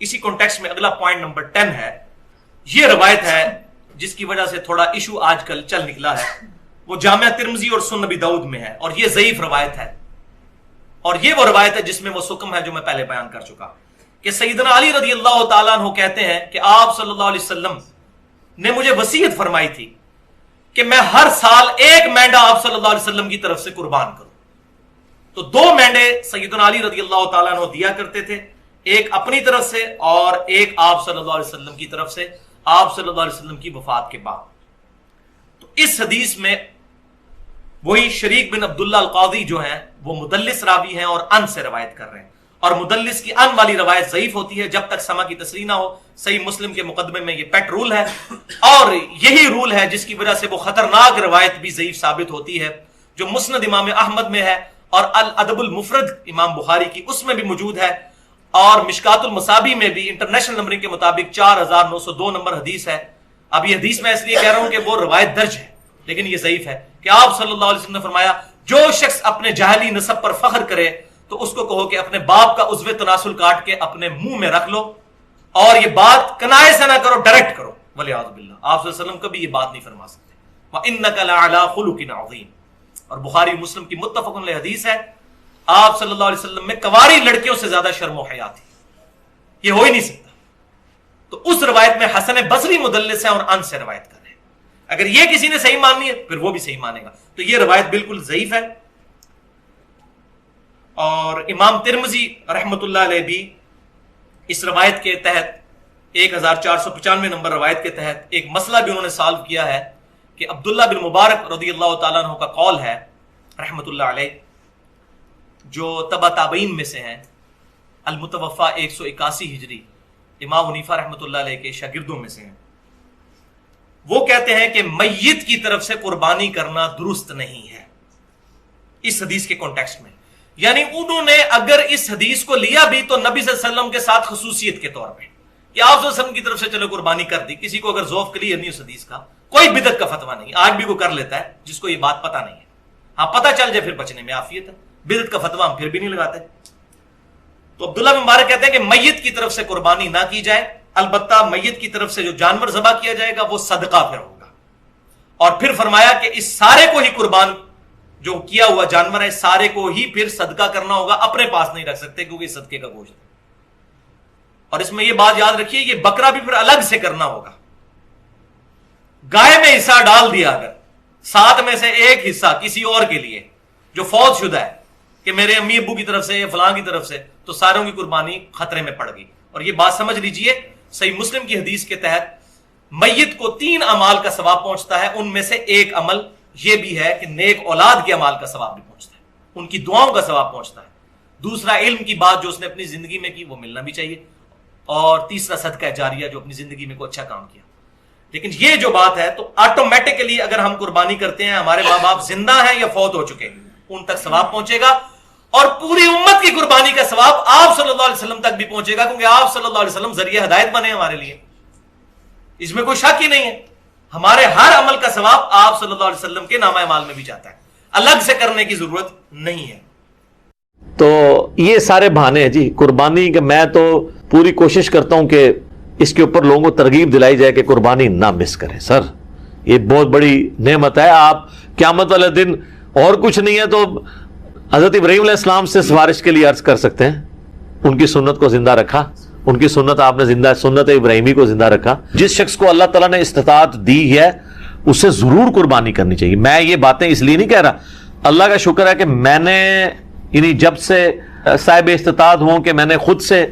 اسی کانٹیکسٹ میں اگلا پوائنٹ نمبر 10 ہے. یہ روایت ہے جس کی وجہ سے تھوڑا ایشو آج کل چل نکلا ہے, وہ جامعہ ترمذی اور سنن نبی داؤد میں ہے, اور یہ ضعیف روایت ہے. اور یہ وہ روایت ہے جس میں وہ سکم ہے جو میں پہلے بیان کر چکا کہ سیدنا علی رضی اللہ تعالیٰ عنہ کہتے ہیں کہ آپ صلی اللہ علیہ وسلم نے مجھے وصیت فرمائی تھی کہ میں ہر سال ایک مینڈا آپ صلی اللہ علیہ وسلم کی طرف سے قربان کروں. تو 2 مینڈے سیدنا علی رضی اللہ تعالیٰ عنہ دیا کرتے تھے, ایک اپنی طرف سے اور ایک آپ صلی اللہ علیہ وسلم کی طرف سے, آپ صلی اللہ علیہ وسلم کی وفات کے بعد. تو اس حدیث میں وہی شریک بن عبداللہ القاضی جو ہیں وہ مدلس راوی ہیں اور ان سے روایت کر رہے ہیں, اور مدلس کی ان والی روایت ضعیف ہوتی ہے جب تک سما کی تصریح نہ ہو. صحیح مسلم کے مقدمے میں یہ پیٹ رول ہے, اور یہی رول ہے جس کی وجہ سے وہ خطرناک روایت بھی ضعیف ثابت ہوتی ہے جو مسند امام احمد میں ہے, اور الادب المفرد امام بخاری کی اس میں بھی موجود ہے, اور مشکات المصابی میں بھی انٹرنیشنل نمبرنگ کے مطابق 4902 نمبر حدیث ہے. اب یہ حدیث میں اس لیے کہہ رہا ہوں کہ وہ روایت درج ہے لیکن یہ ضعیف ہے کہ آپ صلی اللہ علیہ وسلم نے فرمایا جو شخص اپنے جاہلی نسب پر فخر کرے تو اس کو کہو کہ اپنے باپ کا عضو تناسل کاٹ کے اپنے منہ میں رکھ لو, اور یہ بات کنائے سے نہ کرو, ڈائریکٹ کرو. ولیعوذ باللہ, آپ صلی اللہ علیہ وسلم کبھی یہ بات نہیں فرما سکتے. وَإِنَّكَ لَعَلَىٰ خُلُقٍ عَظِيمٍ, اور بخاری مسلم کی متفق علیہ حدیث ہے, آپ صلی اللہ علیہ وسلم میں کنواری لڑکیوں سے زیادہ شرم و حیا تھی. یہ ہو ہی نہیں سکتا. تو اس روایت میں حسن بصری مدلس ہے اور ان سے روایت کر رہے ہیں. اگر یہ کسی نے صحیح ماننی ہے پھر وہ بھی صحیح مانے گا. تو یہ روایت بالکل ضعیف ہے. اور امام ترمذی رحمۃ اللہ علیہ بھی اس روایت کے تحت 1495 نمبر روایت کے تحت ایک مسئلہ بھی انہوں نے سالو کیا ہے کہ عبداللہ بن مبارک رضی اللہ تعالیٰ عنہ کا قول ہے رحمۃ اللہ علیہ, جو تبع تابعین میں سے ہیں, المتوفا 181 ہجری, امام حنیفہ رحمۃ اللہ علیہ کے شاگردوں میں سے ہیں. وہ کہتے ہیں کہ میت کی طرف سے قربانی کرنا درست نہیں ہے اس حدیث کے کانٹیکسٹ میں. یعنی انہوں نے اگر اس حدیث کو لیا بھی تو نبی صلی اللہ علیہ وسلم کے ساتھ خصوصیت کے طور پہ کہ آپ صلی اللہ علیہ وسلم کی طرف سے چلو قربانی کر دی. کسی کو اگر ذوق کلیئر نہیں اس حدیث کا, کوئی بدعت کا فتویٰ نہیں, آج بھی کوئی کر لیتا ہے جس کو یہ بات پتہ نہیں ہے. ہاں پتہ چل جائے پھر بچنے میں عافیت ہے, بدعت کا فتویٰ ہم پھر بھی نہیں لگاتے. تو عبداللہ بن مبارک کہتے ہیں کہ میت کی طرف سے قربانی نہ کی جائے, البتہ میت کی طرف سے جو جانور ذبح کیا جائے گا وہ صدقہ پھر ہوگا. اور پھر فرمایا کہ اس سارے کو ہی قربان جو کیا ہوا جانور ہے سارے کو ہی پھر صدقہ کرنا ہوگا, اپنے پاس نہیں رکھ سکتے کیونکہ یہ صدقے کا گوشت ہے. اور اس میں یہ بات یاد رکھیے یہ بکرا بھی پھر الگ سے کرنا ہوگا. گائے میں حصہ ڈال دیا اگر 7 میں سے ایک حصہ کسی اور کے لیے جو فوت شدہ ہے کہ میرے امی ابو کی طرف سے یا فلاں کی طرف سے, تو ساروں کی قربانی خطرے میں پڑ گئی. اور یہ بات سمجھ لیجئے صحیح مسلم کی حدیث کے تحت میت کو 3 اعمال کا ثواب پہنچتا ہے, ان میں سے ایک عمل یہ بھی ہے کہ نیک اولاد کے اعمال کا ثواب بھی پہنچتا ہے, ان کی دعاؤں کا ثواب پہنچتا ہے. دوسرا علم کی بات جو اس نے اپنی زندگی میں کی وہ ملنا بھی چاہیے, اور تیسرا صدقہ جاریہ جو اپنی زندگی میں کوئی اچھا کام کیا. لیکن یہ جو بات ہے تو آٹومیٹکلی اگر ہم قربانی کرتے ہیں, ہمارے ماں باپ زندہ ہیں یا فوت ہو چکے ہیں, ان تک ثواب پہنچے گا, اور پوری امت کی قربانی کا ثواب آپ صلی اللہ علیہ وسلم تک بھی پہنچے گا, کیونکہ آپ صلی اللہ علیہ وسلم ذریعہ ہدایت بنے ہمارے لیے. اس میں کوئی شک ہی نہیں ہے. ہمارے ہر عمل کا ثواب آپ صلی اللہ علیہ وسلم کے نامہ اعمال میں بھی جاتا ہے, الگ سے کرنے کی ضرورت نہیں ہے. تو یہ سارے بہانے ہیں جی قربانی کے. میں تو پوری کوشش کرتا ہوں کہ اس کے اوپر لوگوں کو ترغیب دلائی جائے کہ قربانی نہ مس کریں. سر یہ بہت بڑی نعمت ہے. آپ قیامت والے دن اور کچھ نہیں ہے تو حضرت ابراہیم علیہ السلام سے سفارش کے لیے عرض کر سکتے ہیں, ان کی سنت کو زندہ رکھا, ان کی سنت آپ نے زندہ, سنت ابراہیمی کو زندہ رکھا. جس شخص کو اللہ تعالیٰ نے استطاعت دی ہے اسے ضرور قربانی کرنی چاہیے. میں یہ باتیں اس لیے نہیں کہہ رہا, اللہ کا شکر ہے کہ میں نے یعنی جب سے صاحب استطاعت ہوں کہ میں نے خود سے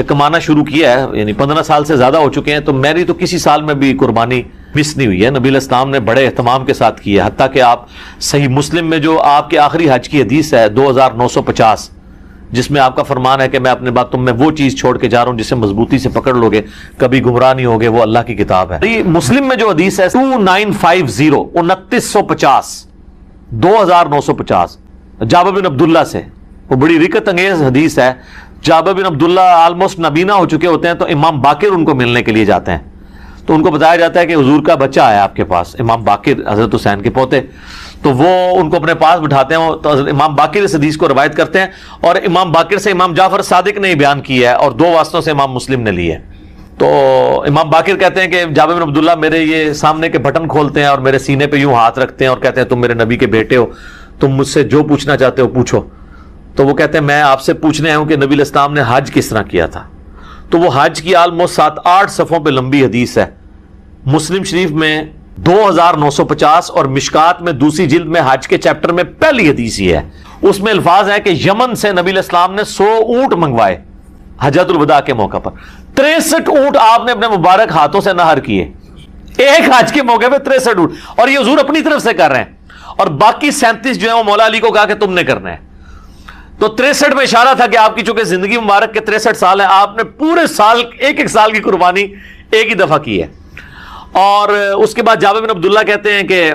کمانا شروع کیا ہے, یعنی 15 سال سے زیادہ ہو چکے ہیں, تو میری تو کسی سال میں بھی قربانی مس نہیں ہوئی ہے. نبی علیہ السلام نے بڑے اہتمام کے ساتھ کی ہے, حتیٰ کہ آپ صحیح مسلم میں جو آپ کے آخری حج کی حدیث ہے 2950 جس میں آپ کا فرمان ہے کہ میں اپنے بعد تم میں وہ چیز چھوڑ کے جا رہا ہوں جسے مضبوطی سے پکڑ لو گے کبھی گمراہ نہیں ہوگے, وہ اللہ کی کتاب ہے. یہ مسلم میں جو حدیث ہے 2950 2950 جابر بن عبداللہ سے, وہ بڑی رکت انگیز حدیث ہے. جابر بن عبداللہ آلموسٹ نابینا ہو چکے ہوتے ہیں, تو امام باقر ان کو ملنے کے لیے جاتے ہیں, تو ان کو بتایا جاتا ہے کہ حضور کا بچہ آیا آپ کے پاس, امام باقر حضرت حسین کے پوتے. تو وہ ان کو اپنے پاس بٹھاتے ہیں, تو امام باقر اس حدیث کو روایت کرتے ہیں, اور امام باقر سے امام جعفر صادق نے بیان کیا ہے, اور 2 واسطوں سے امام مسلم نے لی ہے. تو امام باقر کہتے ہیں کہ جابر بن عبداللہ میرے یہ سامنے کے بٹن کھولتے ہیں اور میرے سینے پہ یوں ہاتھ رکھتے ہیں اور کہتے ہیں تم میرے نبی کے بیٹے ہو, تم مجھ سے جو پوچھنا چاہتے ہو پوچھو. تو وہ کہتے ہیں میں آپ سے پوچھنے آیا ہوں کہ نبی علیہ السلام نے حج کس طرح کیا تھا. تو وہ حج کی آلموسٹ 7-8 صفحوں پہ لمبی حدیث ہے. مسلم شریف میں 2950 اور مشکات میں دوسری جلد میں حج کے چیپٹر میں پہلی حدیث یہ ہے. اس میں الفاظ ہیں کہ یمن سے نبی علیہ السلام نے 100 اونٹ منگوائے حجۃ الوداع کے موقع پر. 63 اونٹ آپ نے اپنے مبارک ہاتھوں سے نہر کیے ایک حج کے موقع پہ, 63 اونٹ, اور یہ حضور اپنی طرف سے کر رہے ہیں, اور باقی 37 جو ہے وہ مولا علی کو کہا کہ تم نے کرنا ہے. تو 63 میں اشارہ تھا کہ آپ کی چونکہ زندگی مبارک کے 63 سال ہیں, آپ نے پورے سال ایک سال کی قربانی ایک ہی دفعہ کی ہے. اور اس کے بعد جابر بن عبداللہ کہتے ہیں کہ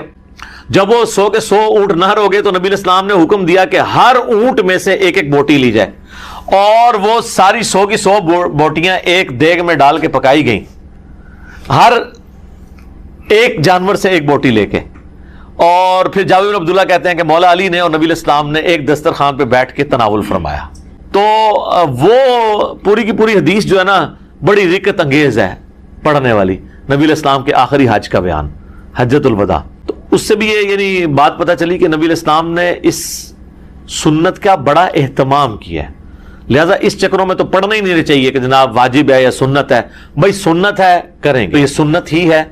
جب وہ 100 کے 100 اونٹ نہر ہو گئے تو نبی علیہ السلام نے حکم دیا کہ ہر اونٹ میں سے ایک بوٹی لی جائے, اور وہ ساری 100 کی 100 بوٹیاں ایک دیگ میں ڈال کے پکائی گئیں, ہر ایک جانور سے ایک بوٹی لے کے. اور پھر جابر بن عبداللہ کہتے ہیں کہ مولا علی نے اور نبی علیہ السلام نے ایک دسترخوان پہ بیٹھ کے تناول فرمایا. تو وہ پوری کی پوری حدیث جو ہے نا بڑی رکت انگیز ہے پڑھنے والی, نبی علیہ السلام کے آخری حج کا بیان, حجۃ الوداع. تو اس سے بھی یہ یعنی بات پتہ چلی کہ نبی علیہ السلام نے اس سنت کا بڑا اہتمام کیا ہے. لہذا اس چکروں میں تو پڑھنا ہی نہیں چاہیے کہ جناب واجب ہے یا سنت ہے. بھائی سنت ہے کریں گے, تو یہ سنت ہی ہے,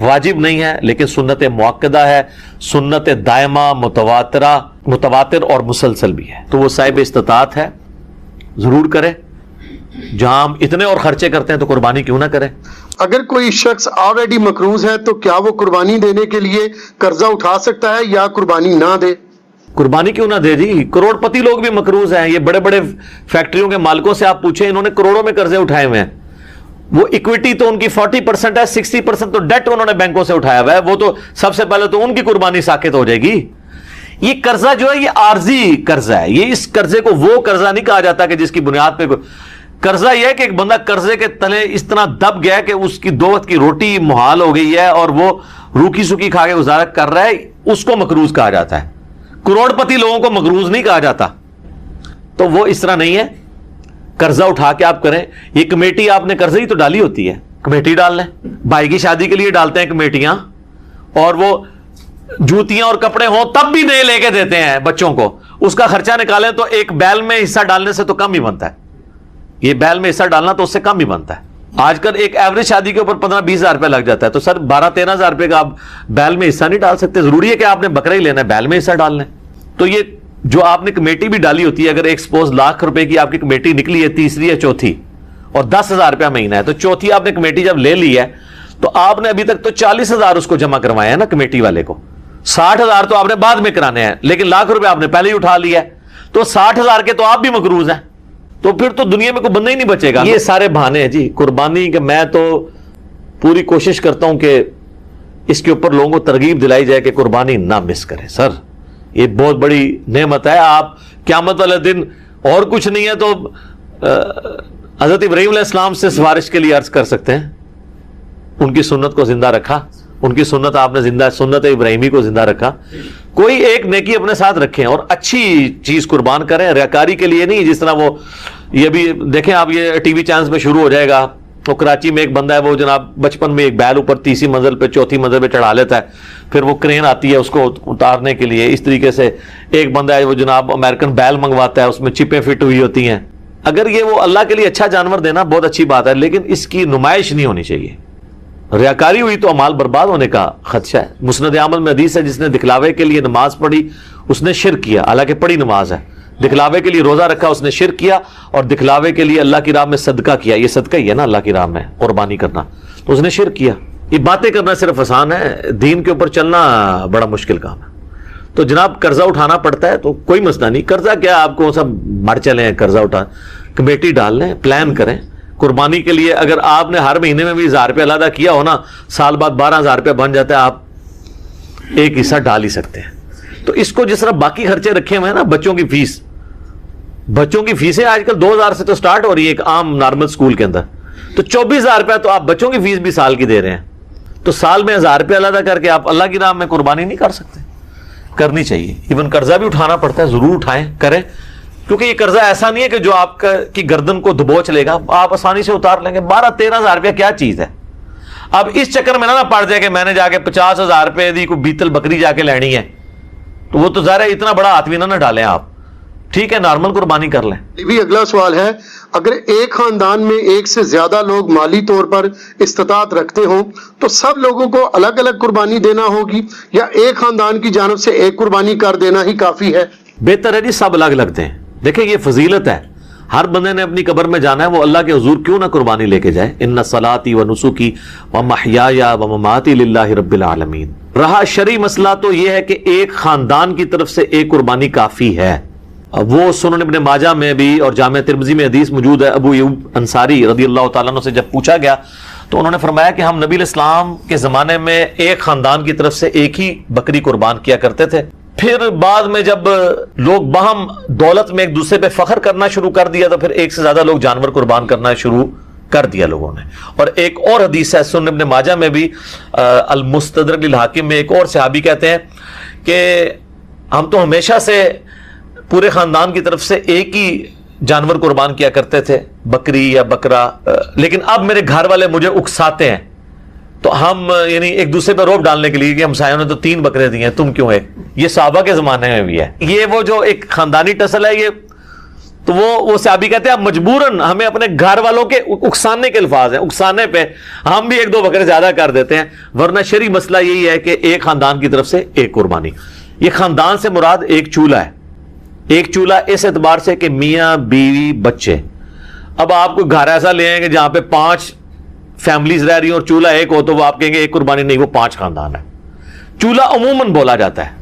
واجب نہیں ہے, لیکن سنت مؤکدہ ہے, سنت دائمہ متواتر اور مسلسل بھی ہے. تو وہ صاحب استطاعت ہے, ضرور کرے. جہاں ہم اتنے اور خرچے کرتے ہیں تو قربانی کیوں نہ کریں. اگر کوئی شخص آلریڈی مقروض ہے تو کیا وہ قربانی دینے کے لیے قرضہ اٹھا سکتا ہے یا قربانی نہ دے؟ قربانی کیوں نہ دے جی, کروڑ پتی لوگ بھی مقروض ہیں. یہ بڑے بڑے فیکٹریوں کے مالکوں سے آپ پوچھیں, انہوں نے کروڑوں میں قرضے اٹھائے ہوئے ہیں. وہ اکویٹی تو ان کی 40% ہے, 60% تو ڈیٹ انہوں نے بینکوں سے اٹھایا ہوا ہے. وہ تو سب سے پہلے تو ان کی قربانی ساقط ہو جائے گی. یہ قرضہ جو ہے یہ عارضی قرضہ ہے. یہ اس قرضے کو وہ قرضہ نہیں کہا جاتا کہ جس کی بنیاد پہ قرضہ یہ ہے کہ ایک بندہ قرضے کے تلے اس طرح دب گیا کہ اس کی 2 وقت کی روٹی محال ہو گئی ہے اور وہ روکی سکی کھا کے گزارا کر رہا ہے, اس کو مقروض کہا جاتا ہے. کروڑ پتی لوگوں کو مقروض نہیں کہا جاتا. تو وہ اس طرح نہیں ہے, قرضہ اٹھا کے آپ کریں. یہ کمیٹی آپ نے قرضے ہی تو ڈالی ہوتی ہے, کمیٹی ڈال لیں. بھائی کی شادی کے لیے ڈالتے ہیں کمیٹیاں, اور وہ جوتیاں اور کپڑے ہوں تب بھی نئے لے کے دیتے ہیں بچوں کو. اس کا خرچہ نکالیں تو ایک بیل میں حصہ ڈالنے سے تو کم ہی بنتا ہے. یہ بیل میں حصہ ڈالنا تو اس سے کم ہی بنتا ہے. آج کل ایک ایوریج شادی کے اوپر 15-20 ہزار روپے لگ جاتا ہے. تو سر 12-13 ہزار روپے کا آپ بیل میں حصہ نہیں ڈال سکتے. ضروری ہے کہ آپ نے بکرا ہی لینا ہے, بیل میں حصہ ڈال لیں. تو یہ جو آپ نے کمیٹی بھی ڈالی ہوتی ہے, اگر ایک سپوز لاکھ روپے کی آپ کی کمیٹی نکلی ہے, تیسری یا چوتھی, اور 10,000 روپیہ مہینہ ہے, تو چوتھی آپ نے کمیٹی جب لے لی ہے تو آپ نے ابھی تک تو 40,000 اس کو جمع کروایا ہے نا کمیٹی والے کو. 60,000 تو آپ نے بعد میں کرانے ہیں, لیکن لاکھ روپے آپ نے پہلے ہی اٹھا لیا ہے, تو 60,000 کے تو آپ بھی مقروض ہیں. تو پھر تو دنیا میں کوئی بندہ ہی نہیں بچے گا. یہ سارے بہانے ہیں جی قربانی کے. میں تو پوری کوشش کرتا ہوں کہ اس کے اوپر لوگوں کو ترغیب دلائی جائے کہ قربانی نہ مس کریں. سر یہ بہت بڑی نعمت ہے. آپ قیامت والے دن اور کچھ نہیں ہے تو حضرت ابراہیم علیہ السلام سے سفارش کے لیے عرض کر سکتے ہیں. ان کی سنت کو زندہ رکھا, ان کی سنت آپ نے زندہ, سنت ابراہیمی کو زندہ رکھا. کوئی ایک نیکی اپنے ساتھ رکھیں اور اچھی چیز قربان کریں, ریاکاری کے لیے نہیں. جس طرح وہ یہ بھی دیکھیں آپ, یہ ٹی وی چینلز میں شروع ہو جائے گا. تو کراچی میں ایک بندہ ہے, وہ جناب بچپن میں ایک بیل اوپر 30 منزل پہ 4تھی منزل پہ چڑھا لیتا ہے, پھر وہ کرین آتی ہے اس کو اتارنے کے لیے. اس طریقے سے ایک بندہ ہے وہ جناب امریکن بیل منگواتا ہے, اس میں چپیں فٹ ہوئی ہوتی ہیں. اگر یہ وہ اللہ کے لیے اچھا جانور دینا بہت اچھی بات ہے, لیکن اس کی نمائش نہیں ہونی چاہیے. ریاکاری ہوئی تو اعمال برباد ہونے کا خدشہ ہے. مسند احمد میں حدیث ہے, جس نے دکھلاوے کے لیے نماز پڑھی اس نے شرک کیا, حالانکہ پڑھی نماز ہے. دکھلاوے کے لیے روزہ رکھا اس نے شرک کیا, اور دکھلاوے کے لیے اللہ کی راہ میں صدقہ کیا. یہ صدقہ ہی ہے نا اللہ کی راہ میں قربانی کرنا, تو اس نے شرک کیا. یہ باتیں کرنا صرف آسان ہے, دین کے اوپر چلنا بڑا مشکل کام ہے. تو جناب قرضہ اٹھانا پڑتا ہے تو کوئی مسئلہ نہیں. قرضہ کیا, آپ کو سب مر چلیں قرضہ اٹھا, کمیٹی ڈال لیں, پلان کریں قربانی کے لیے. اگر آپ نے ہر مہینے میں بھی 1,000 روپے علیحدہ کیا ہو نا, سال بعد 12,000 روپے بن جاتا ہے, آپ ایک حصہ ڈال ہی سکتے ہیں. تو اس کو جس طرح باقی خرچے رکھے ہوئے ہیں نا, بچوں کی فیس, بچوں کی فیسیں آج کل 2,000 سے تو سٹارٹ ہو رہی ہے ایک عام نارمل سکول کے اندر, تو 24,000 روپے تو آپ بچوں کی فیس بھی سال کی دے رہے ہیں. تو سال میں 1,000 روپے علیحدہ کر کے آپ اللہ کی راہ میں قربانی نہیں کر سکتے. کرنی چاہیے. ایون قرضہ بھی اٹھانا پڑتا ہے, ضرور اٹھائیں, کریں, کیونکہ یہ قرضہ ایسا نہیں ہے کہ جو آپ کی گردن کو دبوچ لے گا, آپ آسانی سے اتار لیں گے. 12-13 ہزار روپیہ کیا چیز ہے. اب اس چکر میں نہ پڑ جائے کہ میں نے جا کے 50,000 روپے دی کوئی بیتل بکری جا کے لینی ہے, تو وہ تو ظاہر ہے اتنا بڑا ہاتھ بھی نہ ڈالیں آپ. ٹھیک ہے, نارمل قربانی کر لیں. بھی اگلا سوال ہے, اگر ایک خاندان میں ایک سے زیادہ لوگ مالی طور پر استطاعت رکھتے ہوں تو سب لوگوں کو الگ الگ قربانی دینا ہوگی, یا ایک خاندان کی جانب سے ایک قربانی کر دینا ہی کافی ہے؟ بہتر ہے جی سب الگ الگ دیں. دیکھیں یہ فضیلت ہے, ہر بندے نے اپنی قبر میں جانا ہے, وہ اللہ کے حضور کیوں نہ قربانی لے کے جائے. ان صلاتی و نسکی و محیایا و مماتی للہ رب العالمین. رہا شرعی مسئلہ تو یہ ہے کہ ایک خاندان کی طرف سے ایک قربانی کافی ہے. وہ سنن ابن ماجہ میں بھی اور جامع ترمذی میں حدیث موجود ہے. ابو ایوب انصاری رضی اللہ تعالیٰ عنہ سے جب پوچھا گیا تو انہوں نے فرمایا کہ ہم نبی علیہ السلام کے زمانے میں ایک خاندان کی طرف سے ایک ہی بکری قربان کیا کرتے تھے. پھر بعد میں جب لوگ باہم دولت میں ایک دوسرے پہ فخر کرنا شروع کر دیا تو پھر ایک سے زیادہ لوگ جانور قربان کرنا شروع کر دیا لوگوں نے. اور ایک اور حدیث ہے سنن ابن ماجہ میں بھی, المستدرک للحاکم میں, ایک اور صحابی کہتے ہیں کہ ہم تو ہمیشہ سے پورے خاندان کی طرف سے ایک ہی جانور قربان کیا کرتے تھے, بکری یا بکرا, لیکن اب میرے گھر والے مجھے اکساتے ہیں تو ہم یعنی ایک دوسرے پہ روب ڈالنے کے لیے کہ ہمسایوں نے تو 3 بکرے دیے ہیں, تم کیوں ایک. یہ صحابہ کے زمانے میں بھی ہے. یہ وہ جو ایک خاندانی ٹسل ہے یہ, تو وہ صحابی کہتے ہیں اب مجبوراً ہمیں اپنے گھر والوں کے اکسانے کے الفاظ ہیں, اکسانے پہ ہم بھی 1-2 بکرے زیادہ کر دیتے ہیں, ورنہ شرعی مسئلہ یہی ہے کہ ایک خاندان کی طرف سے ایک قربانی. یہ خاندان سے مراد ایک چولہا ہے. ایک چولہا اس اعتبار سے کہ میاں بیوی بچے. اب آپ کوئی گھر ایسا لے آئیں گے جہاں پہ 5 فیملیز رہ رہی ہیں اور چولہا ایک ہو تو وہ آپ کہیں گے ایک قربانی نہیں, وہ 5 خاندان ہے. چولہا عموماً بولا جاتا ہے.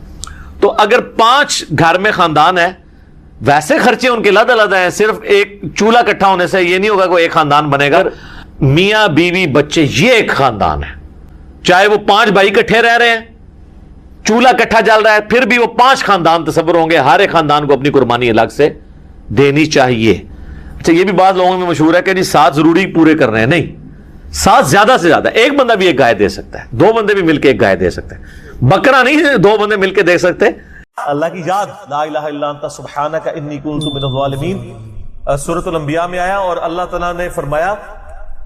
تو اگر 5 گھر میں خاندان ہے, ویسے خرچے ان کے علیحدہ علیحدہ ہیں, صرف ایک چولہا اکٹھا ہونے سے یہ نہیں ہوگا کہ ایک خاندان بنے گا. میاں بیوی بچے یہ ایک خاندان ہے, چاہے وہ 5 بھائی اکٹھے رہ رہے ہیں, چولہا اکٹھا جل رہا ہے, پھر بھی وہ 5 خاندان تصور ہوں گے. ہر ایک خاندان کو اپنی قربانی الگ سے دینی چاہیے. اچھا یہ بھی بات لوگوں میں مشہور ہے کہ جی 7 ضروری پورے کر رہے ہیں. نہیں, 7 زیادہ سے زیادہ. ایک بندہ بھی ایک گائے دے سکتا ہے, 2 بندے بھی مل کے ایک گائے دے سکتے ہیں. بکرا نہیں 2 بندے مل کے دے سکتے. اللہ کی یاد, لا الہ الا انت سبحانک انی کنت من الظالمین, سورۃ الانبیاء میں آیا. اور اللہ تعالیٰ نے فرمایا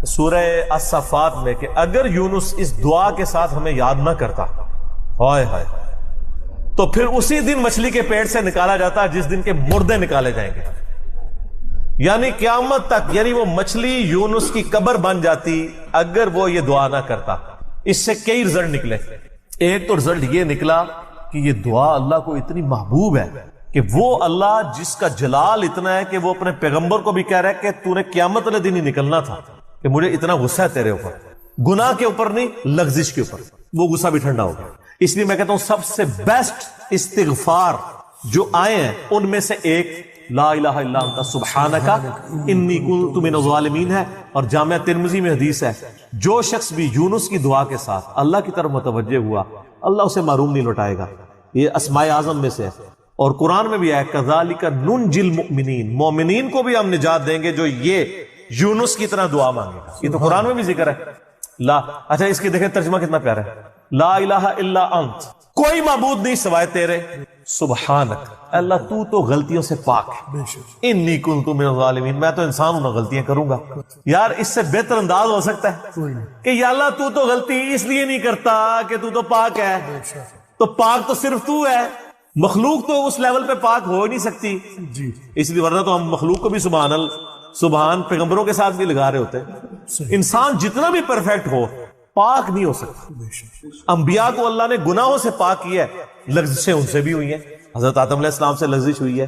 سورہ الصفات میں کہ اگر یونس اس دعا کے ساتھ ہمیں یاد نہ کرتا, ہائے ہائے, تو پھر اسی دن مچھلی کے پیٹ سے نکالا جاتا جس دن کے مردے نکالے جائیں گے. یعنی قیامت تک, یعنی وہ مچھلی یونس کی قبر بن جاتی اگر وہ یہ دعا نہ کرتا. اس سے کئی رزلٹ نکلے. ایک تو رزلٹ یہ نکلا کہ یہ دعا اللہ کو اتنی محبوب ہے کہ وہ اللہ جس کا جلال اتنا ہے کہ وہ اپنے پیغمبر کو بھی کہہ رہا ہے کہ تو نے قیامت والے دن ہی نکلنا تھا, کہ مجھے اتنا غصہ ہے تیرے اوپر, گناہ کے اوپر نہیں لغزش کے اوپر, وہ غصہ بھی ٹھنڈا ہو گیا. اس لیے میں کہتا ہوں سب سے بیسٹ استغفار جو آئے ہیں ان میں سے ایک لا الہ الا انت سبحانک انی کنت من الظالمین ہے. اور جامع ترمذی میں حدیث ہے, جو شخص بھی یونس کی دعا کے ساتھ اللہ کی طرف متوجہ ہوا اللہ اسے محروم نہیں لوٹائے گا. یہ اسماء اعظم میں سے ہے. اور قرآن میں بھی ہے کذالک ننجی المؤمنین, مومنین کو بھی ہم نجات دیں گے جو یہ یونس کی طرح دعا مانگے گا. یہ تو قرآن میں بھی ذکر ہے. لا اچھا اس کی دیکھیں ترجمہ کتنا پیارا ہے, لا الہ الا انت, کوئی معبود نہیں سوائے تیرے, سبحانک, اللہ تو غلطیوں سے پاک ہے, انی کنت من الظالمین, میں تو انسان ہوں, غلطیاں کروں گا. یار اس سے بہتر انداز ہو سکتا ہے کہ یا اللہ تو غلطی اس لیے نہیں کرتا کہ تو پاک ہے, تو پاک تو صرف تو ہے, مخلوق تو اس لیول پہ پاک ہو نہیں سکتی. اس لیے ورنہ تو ہم مخلوق کو بھی سبحان پیغمبروں کے ساتھ بھی لگا رہے ہوتے ہیں. انسان جتنا بھی پرفیکٹ ہو پاک نہیں ہو سکتا. انبیاء کو اللہ نے گناہوں سے پاک کیا ہے, لغزشیں ان سے بھی ہوئی ہیں. حضرت آدم علیہ السلام سے لغزش ہوئی ہے,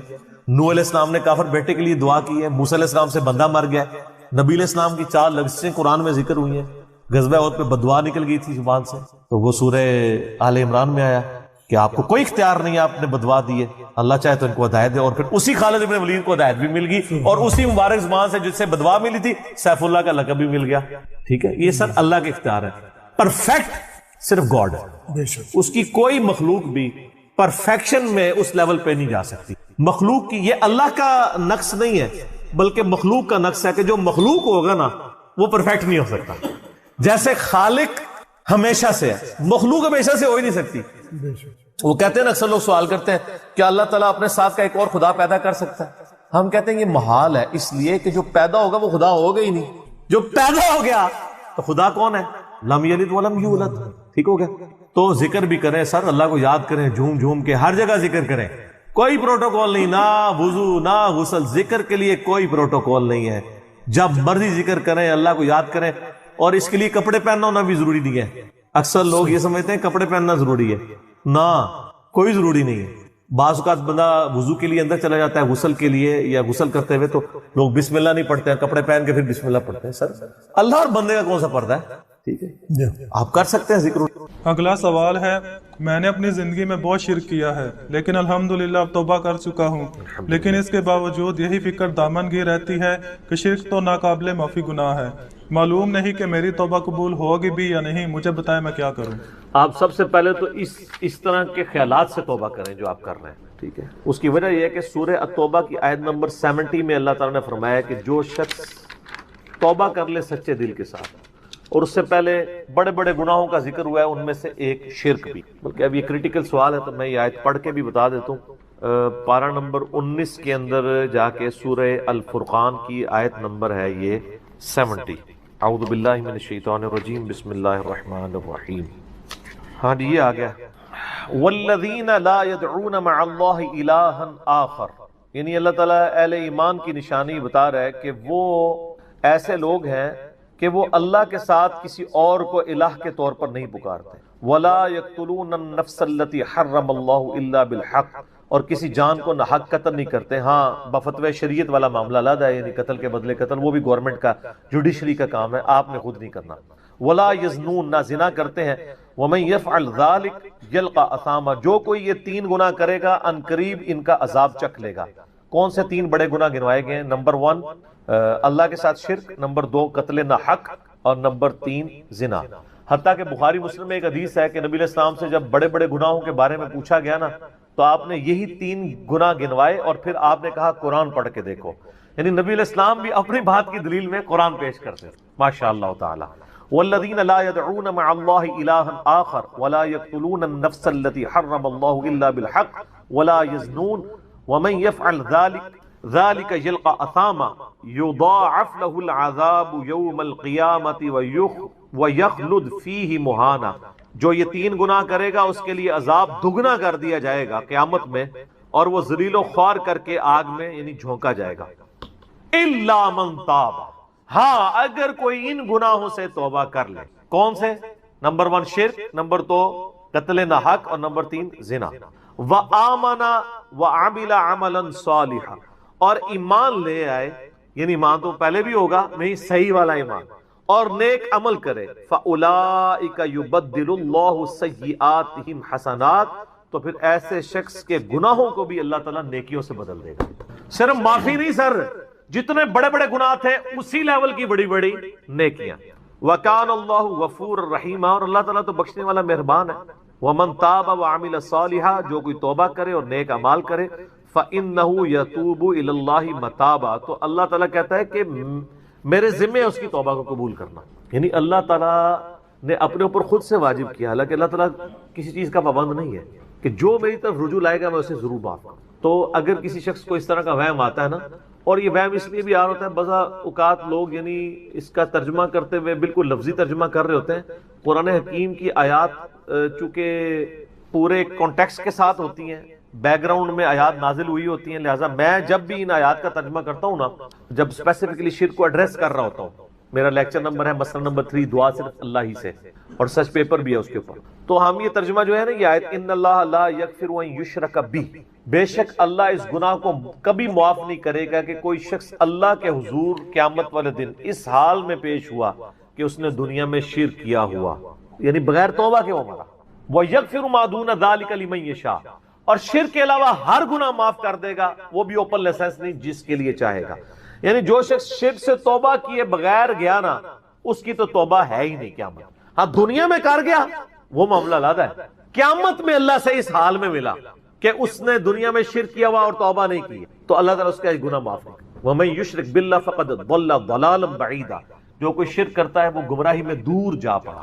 نوح علیہ السلام نے کافر بیٹے کے لیے دعا کی ہے, موسیٰ علیہ السلام سے بندہ مر گیا, نبی علیہ السلام کی 4 لغزشیں قرآن میں ذکر ہوئی ہیں. غزوہ احد پہ بددعا نکل گئی تھی زبان سے, تو وہ سورہ آل عمران میں آیا کہ آپ کو کوئی اختیار نہیں ہے, آپ نے بددعا دی ہے, اللہ چاہے تو ان کو ہدایت دے. اور پھر اسی خالد ابن ولید کو ہدایت بھی مل گئی, اور اسی مبارک زبان سے جس سے بددعا ملی تھی سیف اللہ کا لقب بھی مل گیا. ٹھیک ہے, یہ سر اللہ کے اختیار ہے. پرفیکٹ صرف گاڈ ہے, اس کی کوئی مخلوق بھی پرفیکشن میں اس لیول پہ نہیں جا سکتی. مخلوق کی یہ اللہ کا نقص نہیں ہے بلکہ مخلوق کا نقص ہے کہ جو مخلوق ہوگا نا وہ پرفیکٹ نہیں ہو سکتا. جیسے خالق ہمیشہ سے ہے, مخلوق ہمیشہ سے ہو ہی نہیں سکتی. وہ کہتے ہیں نا، اکثر لوگ سوال کرتے ہیں کہ اللہ تعالیٰ اپنے ساتھ کا ایک اور خدا پیدا کر سکتا ہے. ہم کہتے ہیں یہ محال ہے، اس لیے کہ جو پیدا ہوگا وہ خدا ہوگا ہی نہیں. جو پیدا ہو گیا تو خدا کون ہے؟ لم یلد ولم یولد. ٹھیک ہو گیا. تو ذکر بھی کریں سر، اللہ کو یاد کریں، جھوم جھوم کے ہر جگہ ذکر کریں. کوئی پروٹوکول نہیں، نہ وضو نہ غسل، ذکر کے لیے کوئی پروٹوکول نہیں ہے. جب مرضی ذکر کریں، اللہ کو یاد کریں. اور اس کے لیے کپڑے پہننا ہونا بھی ضروری نہیں ہے. اکثر لوگ یہ سمجھتے ہیں کپڑے پہننا ضروری ہے. نہ، کوئی ضروری نہیں ہے. بعض اوقات بندہ وضو کے لیے اندر چلا جاتا ہے غسل کے لیے، یا غسل کرتے ہوئے تو لوگ بسم اللہ نہیں پڑھتے ہیں، کپڑے پہن کے پھر بسم اللہ پڑھتے ہیں. سر اللہ اور بندے کا کون سا پردہ ہے؟ ٹھیک ہے، آپ کر سکتے ہیں ذکر. اگلا سوال ہے، میں نے اپنی زندگی میں بہت شرک کیا ہے لیکن الحمدللہ اب توبہ کر چکا ہوں، لیکن اس کے باوجود یہی فکر دامن گیر رہتی ہے کہ شرک تو ناقابل معافی گناہ ہے. معلوم نہیں کہ میری توبہ قبول ہوگی بھی یا نہیں، مجھے بتائیں میں کیا کروں. آپ سب سے پہلے تو اس طرح کے خیالات سے توبہ کریں جو آپ کر رہے ہیں. ٹھیک ہے، اس کی وجہ یہ ہے کہ سورہ التوبہ کی آیت نمبر 70 میں اللہ تعالیٰ نے فرمایا کہ جو شخص توبہ کر لے سچے دل کے ساتھ، اور اس سے پہلے بڑے بڑے گناہوں کا ذکر ہوا ہے، ان میں سے ایک شرک بھی. بلکہ اب یہ کریٹیکل سوال ہے تو میں یہ آیت پڑھ کے بھی بتا دیتا ہوں. پارہ نمبر 19 کے اندر جا کے سورہ الفرقان کی آیت نمبر ہے یہ 70. اعوذ باللہ من الشیطان الرجیم، بسم اللہ الرحمن الرحیم. ہاں جی، یہ آ گیا. والذین لا يدعون مع اللہ الہا آخر، یعنی اللہ تعالیٰ اہل ایمان کی نشانی بتا رہا ہے کہ وہ ایسے لوگ ہیں کہ وہ اللہ کے ساتھ کسی اور کو الہ کے طور پر نہیں پکارتے. ولا يقتلون النفس التي حرم اللہ الا بالحق، اور کسی جان کو ناحق قتل نہیں کرتے. ہاں، بفتوی شریعت والا معاملہ علیحدہ ہے، یعنی قتل کے بدلے قتل، وہ بھی گورنمنٹ کا جوڈیشری کا کام ہے، آپ نے خود نہیں کرنا. ولا یزنون، نہ زنا کرتے ہیں. ومن یفعل ذلک یلقى اثاما، جو کوئی یہ 3 گناہ کرے گا ان قریب ان کا عذاب چکھ لے گا. کون سے 3 بڑے گناہ گنوائے گئے ہیں؟ نمبر 1 اللہ کے ساتھ شرک، نمبر 2 قتل ناحق، اور نمبر 3 زنا. حتیٰ کہ بخاری مسلم میں ایک حدیث ہے کہ نبی علیہ السلام سے جب بڑے بڑے گناہوں کے بارے میں پوچھا گیا نا، تو آپ نے یہی 3 گناہ گنوائے، اور پھر آپ نے کہا قرآن پڑھ کے دیکھو. یعنی نبی علیہ السلام بھی اپنی بات کی دلیل میں قرآن پیش کرتے ہیں. ماشاء اللہ تعالی. والذین لا يدعون مع اللہ الہا آخر ولا يقتلون النفس التي حرم اللہ الا بالحق ولا يزنون ومن يفعل ذلك يلقى اثاما يضاعف له العذاب يوم القیامة ويخلد فيه مہانا. جو یہ 3 گناہ کرے گا اس کے لیے عذاب دگنا کر دیا جائے گا قیامت میں، اور وہ ذلیل و خوار کر کے آگ میں یعنی جھونکا جائے گا. الا من تاب، ہاں اگر کوئی ان گناہوں سے توبہ کر لے. کون سے؟ نمبر 1 شرک، نمبر 2 قتل ناحق، اور نمبر 3 زنا. وآمن وعمل عملا صالحا، اور ایمان لے آئے، یعنی ایمان تو پہلے بھی ہوگا نہیں، صحیح والا ایمان، اور نیک عمل کرے. فَأُولَئِكَ يُبَدِّلُ اللَّهُ سَيِّئَاتِهِمْ حَسَنَاتٍ، تو پھر ایسے شخص کے گناہوں کو بھی اللہ تعالیٰ نیکیوں سے بدل دے گا. صرف معافی نہیں سر، جتنے بڑے بڑے گناہ تھے اسی لیول کی بڑی بڑی نیکیاں. وَكَانَ اللَّهُ غَفُورًا رَحِيمًا، اور اللہ تعالیٰ تو بخشنے والا مہربان ہے. وَمَن تَابَ وَعَمِلَ صَالِحًا، جو کوئی توبہ کرے اور نیک اعمال کرے. فَإِنَّهُ يَتُوبُ إِلَى اللَّهِ مَتَابًا، تو اللہ تعالیٰ کہتا ہے کہ میرے ذمہ ہے اس کی توبہ کو قبول کرنا. یعنی اللہ تعالیٰ نے اپنے اوپر خود سے واجب کیا، حالانکہ اللہ تعالیٰ کسی چیز کا پابند نہیں ہے کہ جو میری طرف رجوع لائے گا میں اسے ضرور معاف کروں. تو اگر کسی شخص کو اس طرح کا وہم آتا ہے نا، اور یہ وہم اس لیے بھی آ رہا ہوتا ہے، بعض اوقات لوگ یعنی اس کا ترجمہ کرتے ہوئے بالکل لفظی ترجمہ کر رہے ہوتے ہیں. قرآن حکیم کی آیات چونکہ پورے کانٹیکسٹ کے ساتھ ہوتی ہیں، بیک گراؤنڈ میں آیات نازل ہوئی ہوتی ہیں، لہٰذا میں جب بھی ان آیات کا ترجمہ کرتا ہوں نا، جب اسپیسیفکلی شرک کو ایڈریس کر رہا ہوتا ہوں، میرا لیکچر نمبر ہے مسئلہ نمبر 3، دعا صرف اللہ ہی سے، اور سچ پیپر بھی ہے اس کے اوپر. تو ہم یہ ترجمہ جو ہے نا یہ آیت، ان اللہ لا یغفر ان یشرک بہ، بے شک اللہ اس گناہ کو کبھی معاف نہیں کرے گا کہ کوئی شخص اللہ کے حضور قیامت والے دن اس حال میں پیش ہوا کہ اس نے دنیا میں شرک کیا ہوا، یعنی بغیر توبہ کے وہ مرا. وَيَغْفِرُ مَا دُونَ ذَلِكَ لِمَن یشاء، اور شرک کے علاوہ ہر گناہ معاف کر دے گا، وہ بھی اوپن لائسنس نہیں، جس کے لیے چاہے گا. یعنی جو شخص شرک سے توبہ کیے بغیر گیا نا، اس کی تو توبہ ہے ہی نہیں قیامت. ہاں دنیا میں کر گیا وہ معاملہ علیحدہ ہے، قیامت میں اللہ سے اس حال میں ملا کہ اس نے دنیا میں شرک کیا ہوا اور توبہ نہیں کی، تو اللہ تعالیٰ اس کا گناہ معاف نہیں کرے. وَمَن يُشْرِكْ بِاللَّهِ فَقَدْ ضَلَّ ضَلَالًا بَعِيدًا، جو کوئی شرک کرتا ہے وہ گمراہی میں دور جا پڑا.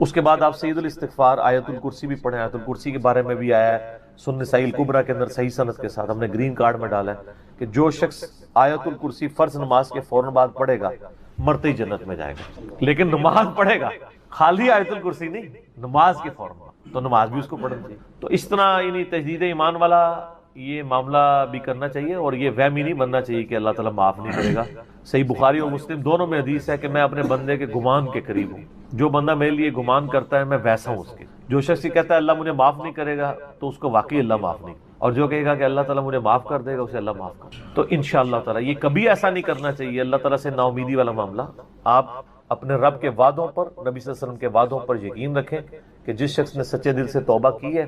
اس کے بعد آپ سید الاستغفار آیت الکرسی بھی پڑھیں. آیت الکرسی کے بارے میں بھی آیا ہے سنن نسائی الکبریٰ کے اندر صحیح سند کے ساتھ، ہم نے گرین کارڈ میں ڈالا ہے کہ جو شخص آیت الکرسی فرض نماز کے فوراً بعد پڑھے گا مرتے ہی جنت میں جائے گا. لیکن نماز پڑھے گا، خالی آیت الکرسی نہیں، نماز کے فوراً بعد، تو نماز بھی اس کو پڑھنی چاہیے. تو اس طرح یعنی تجدید ایمان والا یہ معاملہ بھی کرنا چاہیے، اور یہ وہمی نہیں بننا چاہیے کہ اللہ تعالیٰ معاف نہیں کرے گا. صحیح بخاری اور مسلم دونوں میں حدیث ہے کہ میں اپنے بندے کے گمان کے قریب ہوں. جو بندہ میرے لیے گمان کرتا ہے میں ویسا ہوں اس کے. جو شخص یہ کہتا ہے اللہ مجھے معاف نہیں کرے گا تو اس کو واقعی اللہ معاف نہیں، اور جو کہے گا کہ اللہ تعالیٰ مجھے معاف کر دے گا اسے اللہ معاف کر. تو انشاءاللہ تعالیٰ یہ کبھی ایسا نہیں کرنا چاہیے اللہ تعالیٰ سے نا امیدی والا معاملہ. آپ اپنے رب کے وعدوں پر، نبی صلی اللہ علیہ وسلم کے وعدوں پر یقین رکھیں کہ جس شخص نے سچے دل سے توبہ کی ہے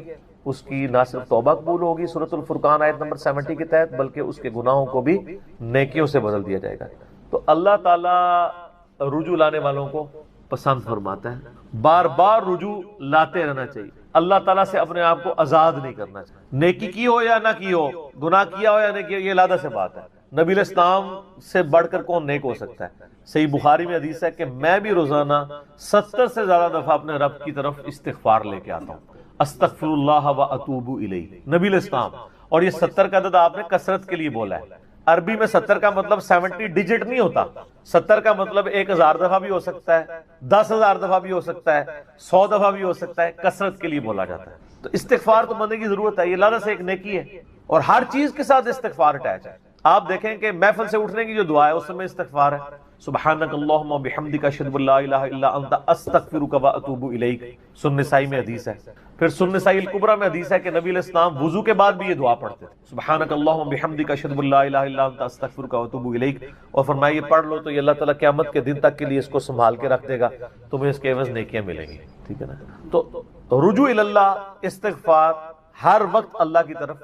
اس کی نہ صرف توبہ قبول ہوگی سورۃ الفرقان آیت نمبر 70 کے تحت، بلکہ اس کے گناہوں کو بھی نیکیوں سے بدل دیا جائے گا. تو اللہ تعالیٰ رجوع لانے والوں کو پسند فرماتا ہے. بار بار رجوع لاتے رہنا چاہیے. اللہ تعالیٰ سے اپنے آپ کو آزاد نہیں کرنا چاہیے. نیکی کی ہو یا نہ کی ہو، گناہ کیا ہو یا نہیں کیا، یہ علیحدہ سے بات ہے. نبی علیہ السلام سے بڑھ کر کون نیک ہو سکتا ہے؟ صحیح بخاری میں حدیث ہے کہ میں بھی روزانہ 70 سے زیادہ دفعہ اپنے رب کی طرف استغفار لے کے آتا ہوں. استغفر اللہ و اتوب الیہ، نبی علیہ السلام. اور یہ 70 کا عدد آپ نے کثرت کے لیے بولا ہے. عربی میں 70 کا مطلب 70 ڈیجٹ نہیں ہوتا. 70 کا مطلب 1000 دفعہ بھی ہو سکتا ہے، 10,000 دفعہ بھی ہو سکتا ہے، 100 دفعہ بھی ہو سکتا ہے. کثرت کے لیے بولا جاتا ہے. تو استغفار تو بندے کی ضرورت ہے، یہ اللہ سے ایک نیکی ہے، اور ہر چیز کے ساتھ استغفار اٹیچ ہے. آپ دیکھیں کہ محفل سے اٹھنے کی جو دعا ہے اس میں استغفار ہے. سبحانک اللہم و بحمدک اشہد ان لا الہ الا انت استغفرک و اتوب الیک، سنن نسائی میں حدیث ہے. پھر سنن نسائی الکبریٰ میں حدیث ہے کہ نبی علیہ السلام وضو کے بعد بھی یہ دعا پڑھتے تھے، سبحانک اللہم و بحمدک اشہد ان لا الہ الا انت استغفرک و اتوب الیک. اور فرمایا یہ پڑھ لو تو یہ اللہ تعالیٰ قیامت کے دن تک کے لیے اس کو سنبھال کے رکھ دے گا، تمہیں اس کے عوض نیکیاں ملیں گی. ٹھیک ہے نا. تو رجوع اللہ، استغفار، ہر وقت اللہ کی طرف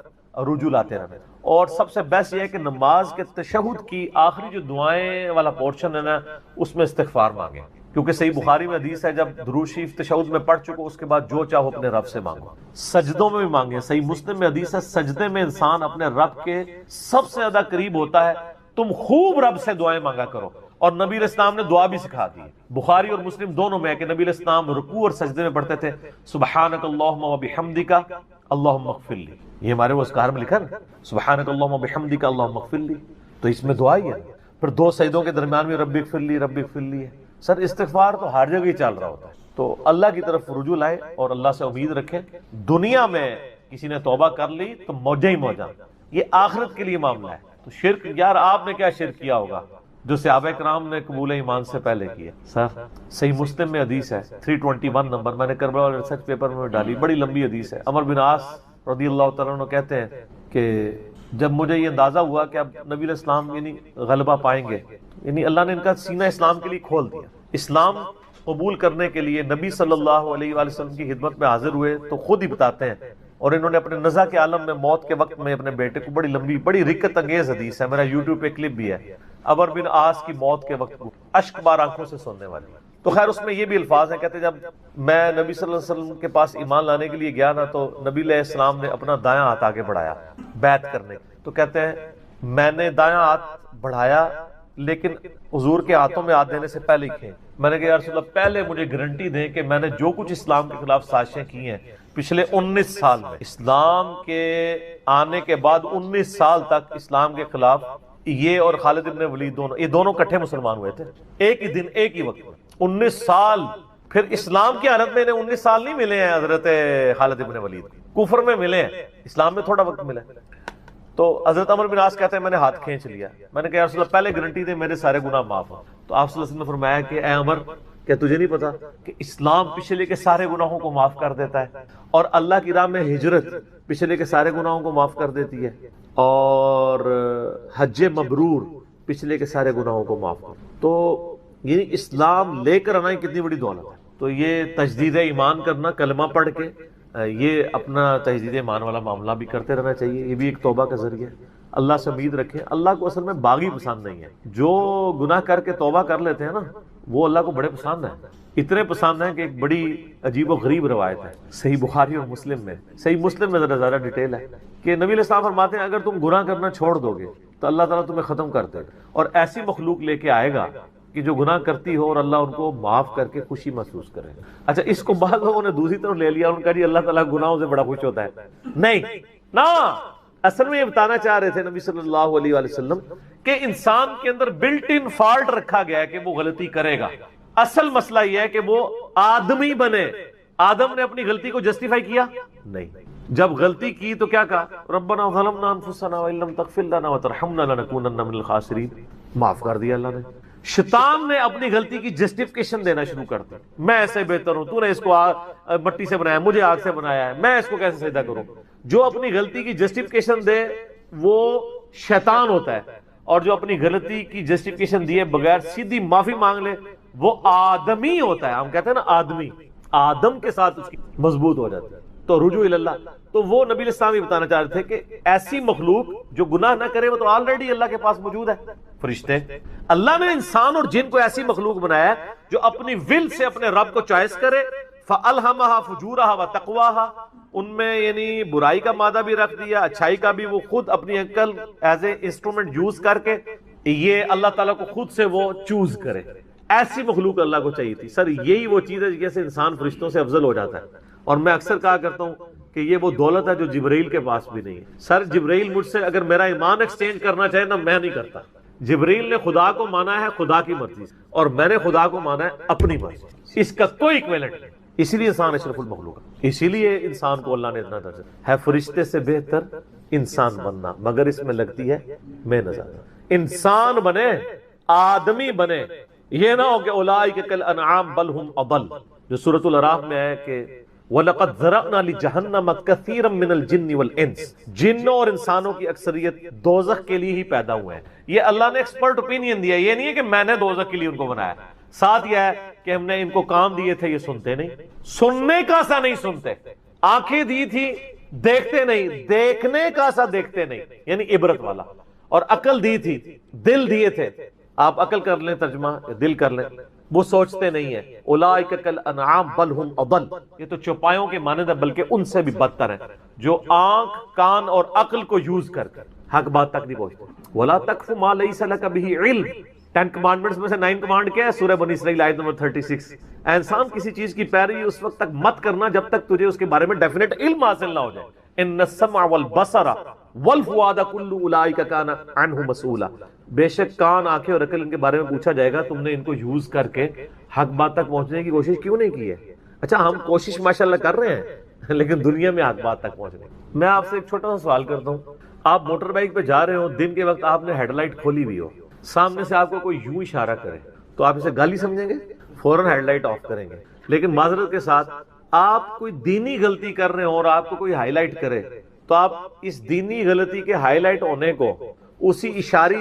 رجوع لاتے رہنا. اور سب سے بیسٹ یہ ہے کہ نماز کے تشہد کی آخری جو دعائیں والا پورشن ہے نا اس میں استغفار مانگیں، کیونکہ صحیح بخاری میں حدیث ہے جب درود شریف تشہد میں پڑھ چکو اس کے بعد جو چاہو اپنے رب سے مانگو. سجدوں میں بھی مانگیں. صحیح مسلم میں حدیث ہے سجدے میں انسان اپنے رب کے سب سے زیادہ قریب ہوتا ہے. تم خوب رب سے دعائیں مانگا کرو. اور نبی علیہ السلام نے دعا بھی سکھا دی. بخاری اور مسلم دونوں میں ہے کہ نبی علیہ السلام رکوع اور سجدے میں پڑھتے تھے سبحانک اللہم و بحمدک اللہم اغفر لی. یہ ہمارے وہ اذکار میں لکھا نا سبحانک اللہم و بحمدک اللہم اغفر لی، تو اس میں دعا ہی ہے. پھر 2 سجدوں کے درمیان میں رب اغفر لی رب اغفر لی ہے. سر استغفار تو ہر جگہ ہی چل رہا ہوتا ہے. تو اللہ کی طرف رجوع لائیں اور اللہ سے امید رکھیں. دنیا میں کسی نے توبہ کر لی تو موجہ ہی موجہ، یہ آخرت کے لیے معاملہ ہے. تو شرک، یار آپ نے کیا شرک کیا ہوگا جو صحابہ کرام نے قبول ایمان سے پہلے کیا؟ سر صحیح مسلم میں حدیث ہے 321 نمبر، میں نے کربلا والے ریسرچ پیپر میں ڈالی، بڑی لمبی حدیث ہے. عمر بن عاص رضی اللہ تعالیٰ عنہ کہتے ہیں کہ جب مجھے یہ اندازہ ہوا کہ اب نبی علیہ السلام یعنی غلبہ پائیں گے، یعنی اللہ نے ان کا سینہ اسلام کے لیے کھول دیا. اسلام قبول کرنے کے لیے نبی صلی اللہ علیہ وآلہ وسلم کی خدمت میں حاضر ہوئے تو خود ہی بتاتے ہیں، اور انہوں نے اپنے نزع کے عالم میں موت کے وقت میں اپنے بیٹے کو، بڑی لمبی بڑی رکت انگیز حدیث ہے، میرا یوٹیوب پہ کلپ بھی ہے، عمر بن عاص کی موت کے وقت اشک بار آنکھوں سے سننے والی. تو خیر اس میں یہ بھی الفاظ ہیں، کہتے جب میں نبی صلی اللہ علیہ وسلم کے پاس ایمان لانے کے لیے گیا نا تو نبی علیہ السلام نے اپنا دایاں ہاتھ آگے بڑھایا بیعت کرنے. تو کہتے ہیں میں نے دایاں ہاتھ بڑھایا لیکن حضور کے ہاتھوں میں ہاتھ دینے سے پہلے ہی کھینچ. میں نے کہا یا رسول اللہ پہلے مجھے گارنٹی دیں کہ میں نے جو کچھ اسلام کے خلاف سازشیں کی ہیں پچھلے 19 سال میں، اسلام کے آنے کے بعد 19 سال تک اسلام کے خلاف یہ اور خالد ابن ولید یہ دونوں کٹھے مسلمان ہوئے تھے ایک ہی دن ایک ہی وقت میں 19 سال. پھر اسلام کی حالت میں انہیں 19 سال نہیں ملے ہیں حضرت خالد ابن ولید، کفر میں ملے ہیں، اسلام میں تھوڑا وقت ملا. تو حضرت عمر بن عاص کہتے ہیں میں نے ہاتھ کھینچ لیا. میں نے کہا یا رسول اللہ پہلے گارنٹی دے میرے سارے گناہ معاف ہوں. تو آپ صلی اللہ علیہ وسلم نے فرمایا کہ اے عمر کیا تجھے نہیں پتا کہ اسلام پچھلے کے سارے گناہوں کو معاف کر دیتا ہے، اور اللہ کی راہ میں ہجرت پچھلے کے سارے گناہوں کو معاف کر دیتی ہے، اور حج مبرور پچھلے کے سارے گناہوں کو معاف کر. تو یہ اسلام لے کر آنا کتنی بڑی دولت ہے. تو یہ تجدید ایمان کرنا، کلمہ پڑھ کے یہ اپنا تجدید ایمان والا معاملہ بھی کرتے رہنا چاہیے. یہ بھی ایک توبہ کا ذریعہ ہے. اللہ سے امید رکھیں. اللہ کو اصل میں باغی پسند نہیں ہے. جو گناہ کر کے توبہ کر لیتے ہیں نا وہ اللہ کو بڑے پسند ہیں. اتنے پسند ہیں کہ ایک بڑی عجیب و غریب روایت ہے صحیح بخاری اور مسلم میں. صحیح مسلم میں ذرا زیادہ ڈیٹیل ہے کہ نبی علیہ السلام فرماتے ہیں اگر تم گناہ کرنا چھوڑ دو گے تو اللہ تعالیٰ تمہیں ختم کر دے گا اور ایسی مخلوق لے کے آئے گا کہ جو گناہ کرتی ہو اور اللہ ان کو معاف کر کے خوشی محسوس کرے. اچھا اس کو بعض لوگوں نے دوسری طرف لے لیا, ان کا جی اللہ تعالیٰ گناہوں سے بڑا خوش ہوتا ہے. نہیں نا, اصل میں یہ بتانا چاہ رہے تھے نبی صلی اللہ علیہ وآلہ وسلم کہ انسان کے اندر بلٹ ان فالٹ رکھا گیا ہے کہ وہ غلطی کرے گا. اصل مسئلہ یہ ہے کہ وہ آدمی بنے. آدم نے اپنی غلطی کو جسٹیفائی کیا نہیں, جب غلطی کی تو کیا کہا, ربنا ظلمنا انفسنا وان لم تغفر لنا وترحمنا لنکونن من الخاسرین. معاف کر دیا اللہ نے. شیطان نے اپنی غلطی کی جسٹیفیکیشن دینا شروع کر دی, میں ایسے بہتر ہوں, تو نے اس کو مٹی سے بنایا, مجھے آگ سے بنایا ہے, میں اس کو کیسے سجدہ کروں. جو اپنی غلطی کی جسٹیفیکیشن دے وہ شیطان ہوتا ہے, اور جو اپنی غلطی کی جسٹیفیکیشن دیے بغیر سیدھی معافی مانگ لے وہ آدمی ہوتا ہے. ہم کہتے ہیں نا آدمی, آدم کے ساتھ اس کی مضبوط ہو جاتی ہے. تو رجوع اللہ, تو وہ نبی علیہ السلام یہ بتانا چاہ رہے تھے کہ ایسی مخلوق جو گناہ نہ کرے وہ تو آلریڈی اللہ کے پاس موجود ہے. فرشتے, اللہ نے انسان اور جن کو ایسی مخلوق بنایا ہے جو اپنی ول سے اپنے رب کو چوائس کرے. فَأَلْهَمَهَا فُجُورَهَا وَتَقْوَاهَا, ان میں یعنی برائی کا مادہ بھی رکھ دیا, اچھائی کا بھی. وہ خود اپنی عقل ایز اے انسٹرومنٹ یوز کر کے یہ اللہ تعالیٰ کو خود سے وہ چوز کرے. ایسی مخلوق اللہ کو چاہیے تھی. سر یہی وہ چیز ہے جیسے انسان فرشتوں سے افضل ہو جاتا ہے. اور میں اکثر کہا کرتا ہوں کہ یہ وہ دولت ہے جو جبرائیل کے پاس بھی نہیں ہے. سر جبرائیل مجھ سے اگر میرا ایمان ایکسچینج کرنا چاہے نا, میں نہیں کرتا. جبرائیل نے خدا کو مانا ہے خدا کی مرضی سے, اور میں نے خدا کو مانا ہے اپنی مرضی. اس کا کوئی ایکویلنٹ نہیں. اسی لیے انسان اشرف المخلوق ہے. اسی لیے انسان کو اللہ نے اتنا درجہ ہے فرشتے سے بہتر انسان بننا, مگر اس میں لگتی ہے محنت. انسان بنے, آدمی بنے, یہ نہ ہو کہ اولئک کالانعام بل هم اضل, جو سورۃ الاعراف میں ہے کہ وَلَقَدْ ذَرَأْنَا لِجَهَنَّمَ كَثِيرًا مِنَ الْجِنِّ وَالْإِنسِ, جنوں اور انسانوں کی اکثریت دوزخ کے لیے ہی پیدا ہوئے ہیں. یہ اللہ نے ایکسپرٹ اوپینین دیا, یہ نہیں ہے کہ میں نے دوزخ کے لیے ان کو بنایا. ساتھ یہ ہے کہ ہم نے ان کو کام دیے تھے, یہ سنتے نہیں, سننے کا سا نہیں سنتے. آنکھیں دی تھی دیکھتے نہیں, دیکھنے کا سا دیکھتے نہیں, یعنی عبرت والا. اور عقل دی تھی, دل دیے تھے. آپ عقل کر لیں ترجمہ, دل کر لیں, وہ سوچتے نہیں ہیں. اولئک کالانعام بل هم اضل, یہ تو چوپایوں کے مانند ہے بلکہ ان سے بھی بدتر ہیں, جو آنکھ کان اور عقل کو یوز کر کر حق بات تک نہیں پہنچتے. ولا تقف ما ليس لك به علم, 10 کمانڈمنٹس میں سے 9 کمانڈ کیا ہے؟ سورہ بنی اسرائیل آیت نمبر 36. انسان کسی چیز کی پیروی اس وقت تک مت کرنا جب تک تجھے اس کے بارے میں ڈیفینیٹ علم حاصل نہ ہو جائے. ان السمع والبصر والفؤاد كل اولئک کان عنه مسؤولا, بے شک کان, آنکھیں اور عقل ان کے بارے میں پوچھا جائے گا. تم نے ان کو یوز کر کے حق بات تک پہنچنے کی کوشش کیوں نہیں کی ہے؟ اچھا ہم کوشش ماشاءاللہ کر رہے ہیں لیکن دنیا میں حق بات تک پہنچنے. میں آپ سے ایک چھوٹا سا سوال کرتا ہوں, آپ موٹر بائک پہ جا رہے ہو, دن کے وقت آپ نے ہیڈ لائٹ کھولی ہوئی ہو, سامنے سے آپ کو کوئی یوں اشارہ کرے تو آپ اسے گالی سمجھیں گے؟ فوراً ہیڈ لائٹ آف کریں گے. لیکن معذرت کے ساتھ آپ کوئی دینی غلطی کر رہے ہو اور آپ کو کوئی ہائی لائٹ کرے تو آپ اس دینی غلطی کے ہائی لائٹ ہونے کو اسی اشاری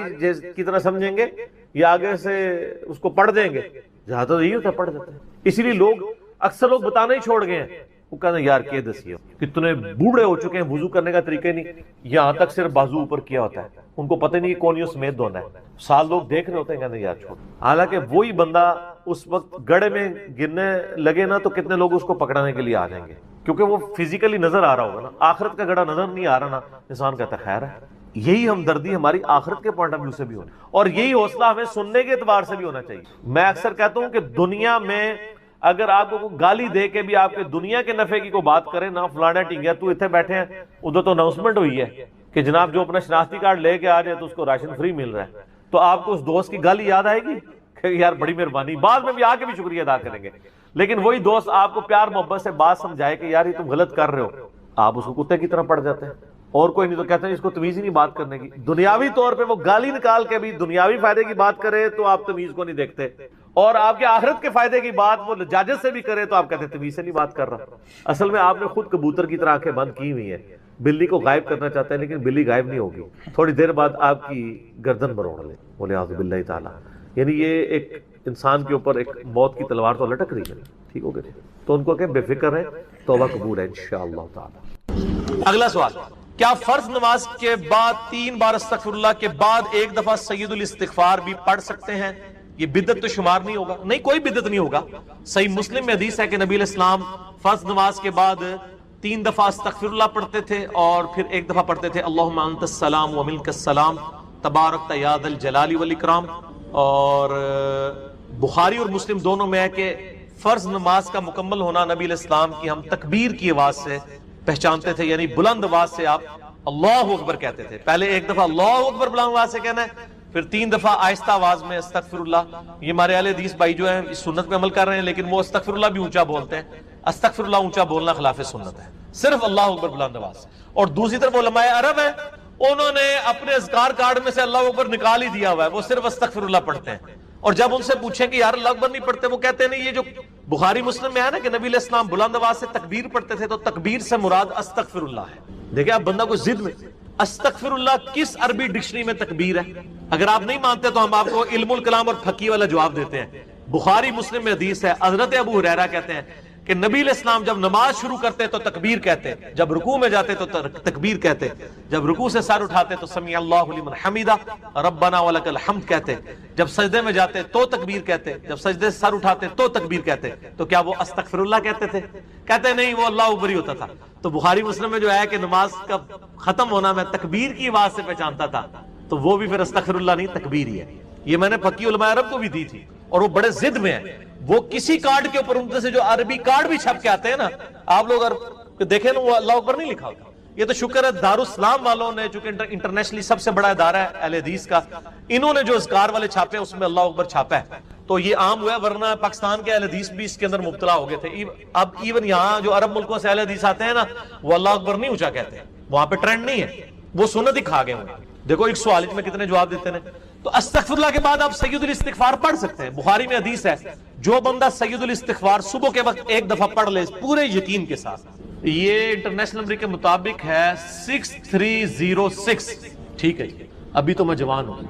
کی طرح سمجھیں گے یا آگے سے اس کو پڑھ دیں گے؟ جہاں تو یہی ہوتا ہے, پڑھ جاتے ہیں. اسی لیے لوگ اکثر لوگ بتانا ہی چھوڑ گئے ہیں. وہ کہتے ہیں یار کہ دسیے کتنے بوڑھے ہو چکے ہیں, وضو کرنے کا طریقہ نہیں, یہاں تک صرف بازو اوپر کیا ہوتا ہے, ان کو پتہ نہیں کہ کونیوں سمیت دھونا ہے. سال لوگ دیکھ رہے ہوتے ہیں, کہتے ہیں یار چھوڑ. حالانکہ وہی بندہ اس وقت گڑھے میں گرنے لگے نا تو کتنے لوگ اس کو پکڑانے کے لیے آ جائیں گے, کیونکہ وہ فزیکلی نظر آ رہا ہوگا نا. آخرت کا گڑھا نظر نہیں آ رہا نا, انسان کہتا ہے خیر ہے. یہی ہمدردی ہماری آخرت کے پوائنٹ آف ویو سے بھی ہونی, اور یہی حوصلہ ہمیں سننے کے اعتبار سے بھی ہونا چاہیے. میں اکثر کہتا ہوں کہ دنیا میں اگر آپ کو گالی دے کے بھی آپ کے دنیا کے نفع کی کوئی بات کرے نا, فلانا ٹنگیا تو اتنے بیٹھے ہیں, ادھر تو اناؤنسمنٹ ہوئی ہے کہ جناب جو اپنا شناختی کارڈ لے کے آ جائے تو اس کو راشن فری مل رہا ہے, تو آپ کو اس دوست کی گالی یاد آئے گی کہ یار بڑی مہربانی, بعد میں بھی آ کے بھی شکریہ ادا کریں گے. لیکن وہی دوست آپ کو پیار محبت سے بات سمجھائے کہ یار یہ تم غلط کر رہے ہو, آپ اس کو کتے کی طرح پڑ جاتے ہیں, اور کوئی نہیں تو کہتے ہیں اس کو تمیز ہی نہیں بات کرنے کی. دنیاوی طور پہ وہ گالی نکال کے بھی دنیاوی فائدے کی بات کرے تو آپ تمیز کو نہیں دیکھتے, اور آپ کے آخرت کے فائدے کی بات وہ جاجز سے بھی کرے تو آپ کہتے ہیں تمیز سے نہیں بات کر رہا. اصل میں آپ نے خود کبوتر کی طرح آنکھیں بند کی ہوئی ہیں, بلی کو غائب کرنا چاہتے ہیں لیکن بلی غائب نہیں ہوگی, تھوڑی دیر بعد آپ کی گردن مروڑ لے, بولے اعوذ باللہ تعالی. یعنی یہ ایک انسان کے اوپر ایک موت کی تلوار تو لٹک رہی ہے, ٹھیک ہو گیا, تو ان کو کہ بے فکر ہے, توبہ قبول ہے انشاءاللہ تعالی. اگلا سوال, کیا فرض نماز کے بعد 3 بار استغفر اللہ کے بعد ایک دفعہ سید الاستغفار بھی پڑھ سکتے ہیں؟ یہ بدعت تو شمار نہیں ہوگا. نہیں, کوئی بدعت نہیں ہوگا. صحیح مسلم میں حدیث ہے کہ نبی علیہ السلام فرض نماز کے بعد 3 دفعہ استغفر اللہ پڑھتے تھے اور پھر ایک دفعہ پڑھتے تھے اللہم انت السلام و منک السلام تبارکت یا ذا الجلال والاکرام. اور بخاری اور مسلم دونوں میں ہے کہ فرض نماز کا مکمل ہونا نبی علیہ السلام کی ہم تکبیر کی آواز سے پہچانتے تھے، یعنی بلند آواز سے آپ اللہ اکبر کہتے تھے. پہلے ایک دفعہ اللہ اکبر بلند آواز سے کہنا ہے، پھر 3 دفعہ آہستہ آواز میں استغفر اللہ. یہ ہمارے اہل حدیث بھائی جو ہیں اس سنت پہ عمل کر رہے ہیں، لیکن وہ استغفر اللہ بھی اونچا بولتے ہیں. استغفر اللہ اونچا بولنا خلاف سنت ہے، صرف اللہ اکبر بلند آواز سے. اور دوسری طرف علماء عرب ہیں، انہوں نے اپنے اذکار کارڈ میں سے اللہ اکبر نکال ہی دیا ہوا ہے، وہ صرف استغفر اللہ پڑھتے ہیں. اور جب ان سے پوچھیں کہ یار اللہ اکبر نہیں پڑھتے، وہ کہتے ہیں نہیں، یہ جو بخاری مسلم میں ہے نا کہ نبی علیہ السلام بلند آواز سے تکبیر پڑھتے تھے، تو تکبیر سے مراد استغفر اللہ ہے. دیکھیں آپ بندہ کو ضد میں، استغفر اللہ کس عربی ڈکشنری میں تکبیر ہے؟ اگر آپ نہیں مانتے تو ہم آپ کو علم الکلام اور فقہ والا جواب دیتے ہیں. بخاری مسلم میں حدیث ہے، حضرت ابو ہریرہ کہتے ہیں کہ نبی علیہ السلام جب نماز شروع کرتے تو تکبیر کہتے، جب رکوع میں جاتے تو تکبیر کہتے، جب رکوع سے سر اٹھاتے تو سمیع اللہ لمن حمیدہ ربنا ولک الحمد کہتے، جب سجدے میں جاتے تو تکبیر کہتے، جب سجدے سے سر اٹھاتے تو تکبیر کہتے. تو کیا وہ استغفر اللہ کہتے تھے؟ کہتے نہیں، وہ اللہ اکبر ہی ہوتا تھا. تو بخاری مسلم میں جو ہے کہ نماز کا ختم ہونا میں تکبیر کی آواز سے پہچانتا تھا، تو وہ بھی پھر استغفر اللہ نہیں، تکبیر ہی ہے. یہ میں نے فقی علماء عرب کو بھی دی تھی، اور وہ بڑے ضد میں ہیں. وہ کسی کارڈ کے اوپر ان سے جو عربی کارڈ بھی چھپ کے آتے ہیں نا، آپ لوگ اگر دیکھیں نا، وہ اللہ اکبر نہیں لکھا ہوتا. یہ تو شکر ہے دارالاسلام والوں نے، چونکہ انٹرنیشنلی سب سے بڑا ادارہ ہے اہل حدیث کا، انہوں نے جو اذکار والے چھاپے ہیں اس میں اللہ اکبر چھاپا ہے، تو یہ عام ہوا ہے. ورنہ پاکستان کے اہل حدیث بھی اس کے اندر مبتلا ہو گئے تھے. اب ایون یہاں جو عرب ملکوں سے اہل حدیث آتے ہیں نا، وہ اللہ اکبر نہیں اونچا کہتے ہیں، وہاں پہ ٹرینڈ نہیں ہے، وہ سنت ہی کھا گئے ہوئے. دیکھو ایک سوال میں کتنے جواب دیتے ہیں. تو استغفر اللہ کے بعد آپ سید الاستغفار پڑھ سکتے ہیں. بخاری میں حدیث ہے، جو بندہ سید الاستغفار صبح کے وقت ایک دفعہ پڑھ لے پورے یقین کے ساتھ، یہ انٹرنیشنل نمبر کے مطابق ہے 6306. ٹھیک ہے جی، ابھی تو میں جوان ہوں.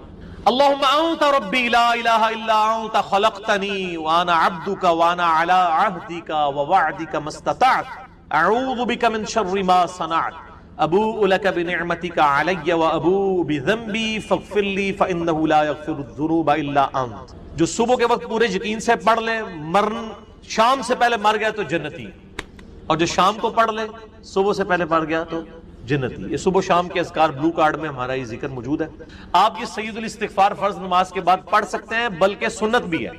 اللہم انت ربی لا الہ الا انت خلقتنی وانا عبدک وانا علی عہدک ووعدک ما استطعت اعوذ بک من شر ما صنعت ابوء لک بنعمتک علی وابوء بذنبی فاغفر لی فانہ لا یغفر الذنوب الا انت. جو صبح کے وقت پورے یقین سے پڑھ لے، شام سے پہلے مر گیا تو جنتی، اور جو شام کو پڑھ لے صبح سے پہلے پڑھ گیا تو جنتی. یہ صبح شام کے اذکار بلو کارڈ میں ہمارا یہ ذکر موجود ہے. آپ یہ سید الاستغفار فرض نماز کے بعد پڑھ سکتے ہیں، بلکہ سنت بھی ہے.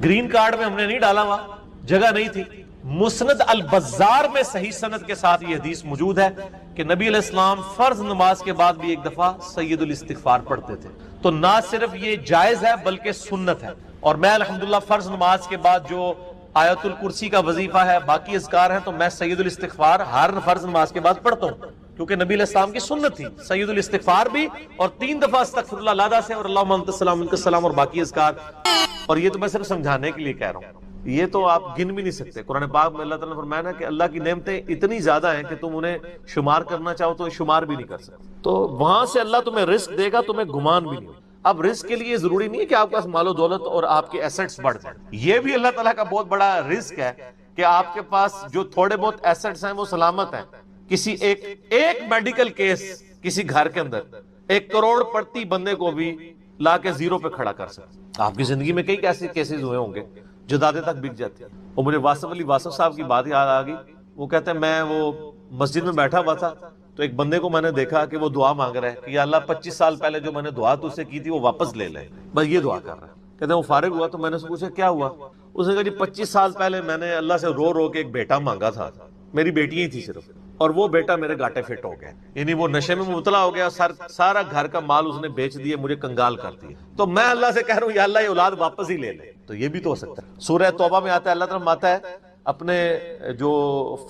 گرین کارڈ میں ہم نے نہیں ڈالا ہوا، جگہ نہیں تھی. مسند البزار میں صحیح سند کے ساتھ یہ حدیث موجود ہے کہ نبی علیہ السلام فرض نماز کے بعد بھی ایک دفعہ سید الاستغفار پڑھتے تھے. تو نہ صرف یہ جائز ہے بلکہ سنت ہے. اور میں الحمدللہ فرض نماز کے بعد جو آیت الکرسی کا وظیفہ ہے، باقی اذکار ہیں، تو میں سید الاستغفار ہر فرض نماز کے بعد پڑھتا ہوں، کیونکہ نبی علیہ السلام کی سنت تھی سید الاستغفار بھی، اور 3 دفعہ استغفر اللہ لادا سے، اور اللہم انت السلام منک السلام، اور باقی اذکار. اور یہ تو میں صرف سمجھانے کے لیے کہہ رہا ہوں، یہ تو آپ گن بھی نہیں سکتے. قرآن پاک میں اللہ تعالیٰ نے فرمایا نا کہ اللہ کی نعمتیں اتنی زیادہ ہیں کہ تم انہیں شمار کرنا چاہو تو شمار بھی نہیں کر سکتے. تو وہاں سے اللہ تمہیں رزق دے گا، تمہیں گمان بھی نہیں. اب رزق کے لیے ضروری نہیں ہے کہ آپ کے پاس مال و دولت اور آپ کے ایسٹس بڑھ جائیں. یہ بھی اللہ تعالیٰ کا بہت بڑا رزق ہے کہ آپ کے پاس جو تھوڑے بہت ایسٹس ہیں وہ سلامت ہیں. کسی ایک میڈیکل کیس کسی گھر کے اندر 1 کروڑ پڑتی بندے کو بھی لا کے زیرو پہ کھڑا کر سکتے. آپ کی زندگی میں کئی ایسے کیسز ہوئے ہوں گے جو دادے تک بک جاتے ہیں. اور مجھے واصف علی واصف صاحب کی بات یاد آ گئی. وہ کہتے ہیں میں وہ مسجد میں بیٹھا ہوا تھا تو ایک بندے کو میں نے دیکھا کہ وہ دعا مانگ رہا ہے کہ یا اللہ 25 سال پہلے جو میں نے دعا تجھ سے کی تھی وہ واپس لے لے، بس یہ دعا کر رہا ہے. کہتے ہیں وہ فارغ ہوا تو میں نے اس سے پوچھا کیا ہوا؟ اس نے کہا جی 25 سال پہلے میں نے اللہ سے رو رو کے ایک بیٹا مانگا تھا، میری بیٹی ہی تھی صرف، اور وہ بیٹا میرے گاٹے فٹ ہو گیا، یعنی وہ نشے میں مبتلا ہو گیا، سارا گھر کا مال اس نے بیچ دیا، مجھے کنگال کر دیا. تو میں اللہ سے کہہ رہا ہوں یا اللہ یہ اولاد واپس ہی لے لے. تو یہ بھی تو ہو سکتا ہے. سورہ توبہ میں آتا ہے، اللہ تعالیٰ آتا ہے اپنے جو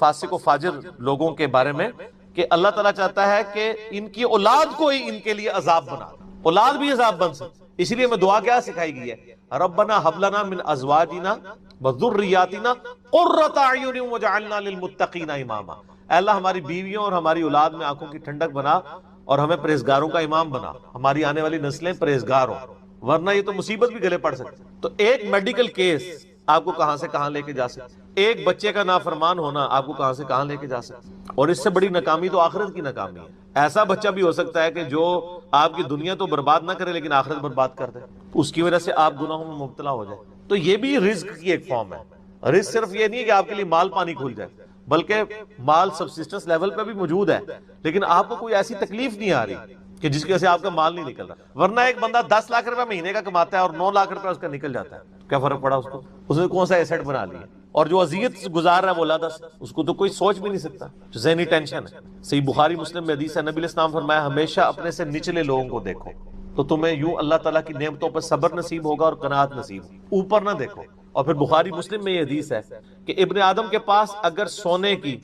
فاسق و فاجر لوگوں کے بارے میں کہ اللہ تعالیٰ چاہتا ہے کہ ان کی اولاد کو ہی ان کے لیے عذاب بنا، اولاد بھی عذاب بن سکتی. اس لیے میں دعا کیا سکھائی گئی ہے، ربنا ھب لنا من ازواجنا وذریاتنا قرۃ اعین واجعلنا للمتقین اماما. اے اللہ ہماری بیویوں اور ہماری اولاد میں آنکھوں کی ٹھنڈک بنا اور ہمیں پرہیزگاروں کا امام بنا، ہماری آنے والی نسلیں پرہیزگار ہوں، ورنہ یہ تو مصیبت بھی گلے پڑ سکتی. تو ایک میڈیکل کیس آپ کو کہاں سے کہاں لے کے جا سکتے، ایک بچے کا نافرمان ہونا آپ کو کہاں سے کہاں لے کے جا سکتے. اور اس سے بڑی ناکامی تو آخرت کی ناکامی ہے. ایسا بچہ بھی ہو سکتا ہے کہ جو آپ کی دنیا تو برباد نہ کرے لیکن آخرت برباد کر دے، اس کی وجہ سے آپ گناہوں میں مبتلا ہو جائے. تو یہ بھی رزق کی ایک فارم ہے. رزق صرف یہ نہیں ہے کہ آپ کے لیے مال پانی کھل جائے، بلکہ مال سبسسٹنس لیول پہ بھی موجود ہے، لیکن آپ کو کوئی ایسی تکلیف نہیں آ رہی کہ جس کی وجہ سے آپ کا مال نہیں نکل رہا. ورنہ ایک بندہ 10 لاکھ روپے مہینے کا کماتا ہے اور 9 لاکھ روپے اس کا نکل جاتا ہے, کیا فرق پڑا اس کو؟ اس نے کون سا ایسٹ بنا لیا؟ اور جو اذیت گزار رہا ہے وہ لا دس, اس کو تو کوئی سوچ بھی نہیں سکتا, ذہنی ٹینشن ہے. صحیح بخاری مسلم میں حدیث ہے, نبی علیہ السلام فرمایا ہمیشہ اپنے سے نچلے لوگوں کو دیکھو تو تمہیں یوں اللہ تعالیٰ کی نعمتوں پر صبر نصیب ہوگا اور قناعت نصیب, اوپر نہ دیکھو. اور پھر بخاری مسلم میں یہ حدیث ہے کہ ابن آدم کے پاس اگر سونے کی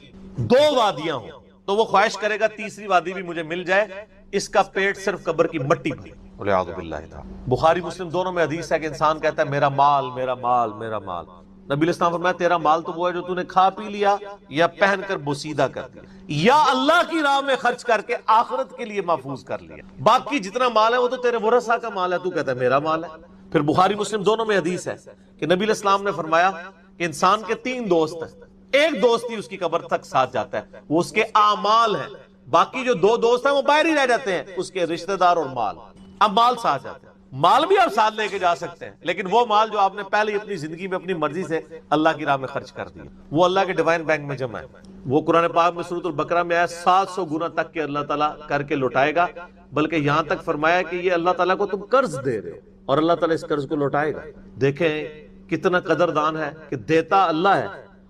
2 وادیاں ہوں تو وہ خواہش کرے گا تیسری وادی بھی مجھے مل جائے, اس کا پیٹ صرف قبر کی مٹی بھری. والعیاذ باللہ تعالی. بخاری مسلم دونوں میں حدیث ہے کہ انسان کہتا ہے میرا مال میرا مال میرا مال. نبی علیہ السلام فرمایا تیرا مال تو وہ ہے جو تو نے کھا پی لیا یا پہن کر بوسیدہ کر دیا یا اللہ کی راہ میں خرچ کر کے آخرت کے لیے محفوظ کر لیا. باقی جتنا مال ہے وہ تو تیرے ورثہ کا مال ہے, تو کہتا ہے میرا مال ہے. پھر بخاری مسلم دونوں میں حدیث ہے کہ نبی علیہ السلام نے فرمایا کہ انسان کے 3 دوست ہیں, ایک دوست ہی اس کی قبر تک ساتھ جاتا ہے, وہ اس کے اعمال ہیں. باقی جو 2 دوست ہیں وہ باہر ہی رہ جاتے ہیں, اس کے رشتہ دار اور مال. اب مال ساتھ جاتے ہیں, مال بھی آپ ساتھ لے کے جا سکتے ہیں, لیکن وہ مال جو آپ نے پہلے اپنی زندگی میں اپنی مرضی سے اللہ کی راہ میں خرچ کر دیا, وہ اللہ کے ڈیوائن بینک میں جمع ہے. وہ قرآن پاک میں سورۃ البقرہ میں آیا 700 گنا تک کے اللہ تعالیٰ کر کے لوٹائے گا, بلکہ یہاں تک فرمایا کہ یہ اللہ تعالیٰ کو تم قرض دے رہے ہو اور اللہ تعالیٰ اس قرض کو لوٹائے گا. دیکھیں کتنا قدردان ہے کہ دیتا اللہ ہے,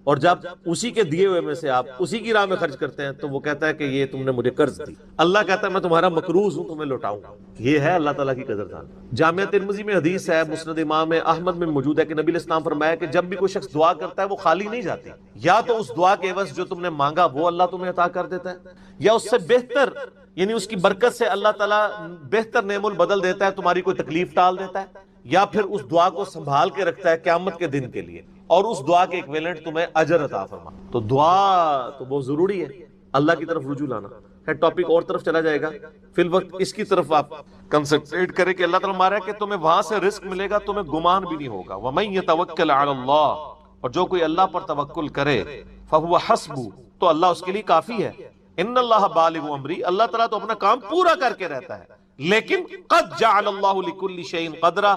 اور جب اسی کے دیے ہوئے میں سے آپ اسی کی راہ میں خرچ کرتے ہیں تو وہ کہتا ہے کہ یہ تم نے مجھے قرض دی. اللہ کہتا ہے میں تمہارا مقروض ہوں, تمہیں لوٹاؤں گا. یہ ہے اللہ تعالیٰ کی قدردان. جامعہ ترمذی میں حدیث ہے, مسند امام احمد میں موجود ہے کہ نبی علیہ السلام فرمایا کہ جب بھی کوئی شخص دعا کرتا ہے وہ خالی نہیں جاتی, یا تو اس دعا کے عوض جو تم نے مانگا وہ اللہ تمہیں عطا کر دیتا ہے, یا اس سے بہتر یعنی اس کی برکت سے اللہ تعالیٰ بہتر نعم البدل دیتا ہے, تمہاری کوئی تکلیف ٹال دیتا ہے, یا پھر اس دعا کو سنبھال کے رکھتا ہے قیامت کے دن کے لیے, اور اس دعا کے ایکویلنٹ تمہیں اجر عطا فرما. تو دعا تو بہت ضروری ہے, اللہ کی طرف رجوع لانا ہے. ٹاپک اور طرف چلا جائے گا, فی الوقت اس کی طرف آپ کنسنٹریٹ کریں کہ اللہ تعالیٰ مارا ہے کہ تمہیں وہاں سے رزق ملے گا, تمہیں گمان بھی نہیں ہوگا. وَمَن يَتَوَكَّلْ عَلَى اللَّهِ, اور جو کوئی اللہ پر توکل کرے فَهُوَ حَسْبُهُ, تو اللہ اس کے لیے کافی ہے. ان اللہ بالغ امری, اللہ تعالیٰ تو اپنا کام پورا کر کے رہتا ہے, لیکن قد جعل اللہ لکل شیء قدرا,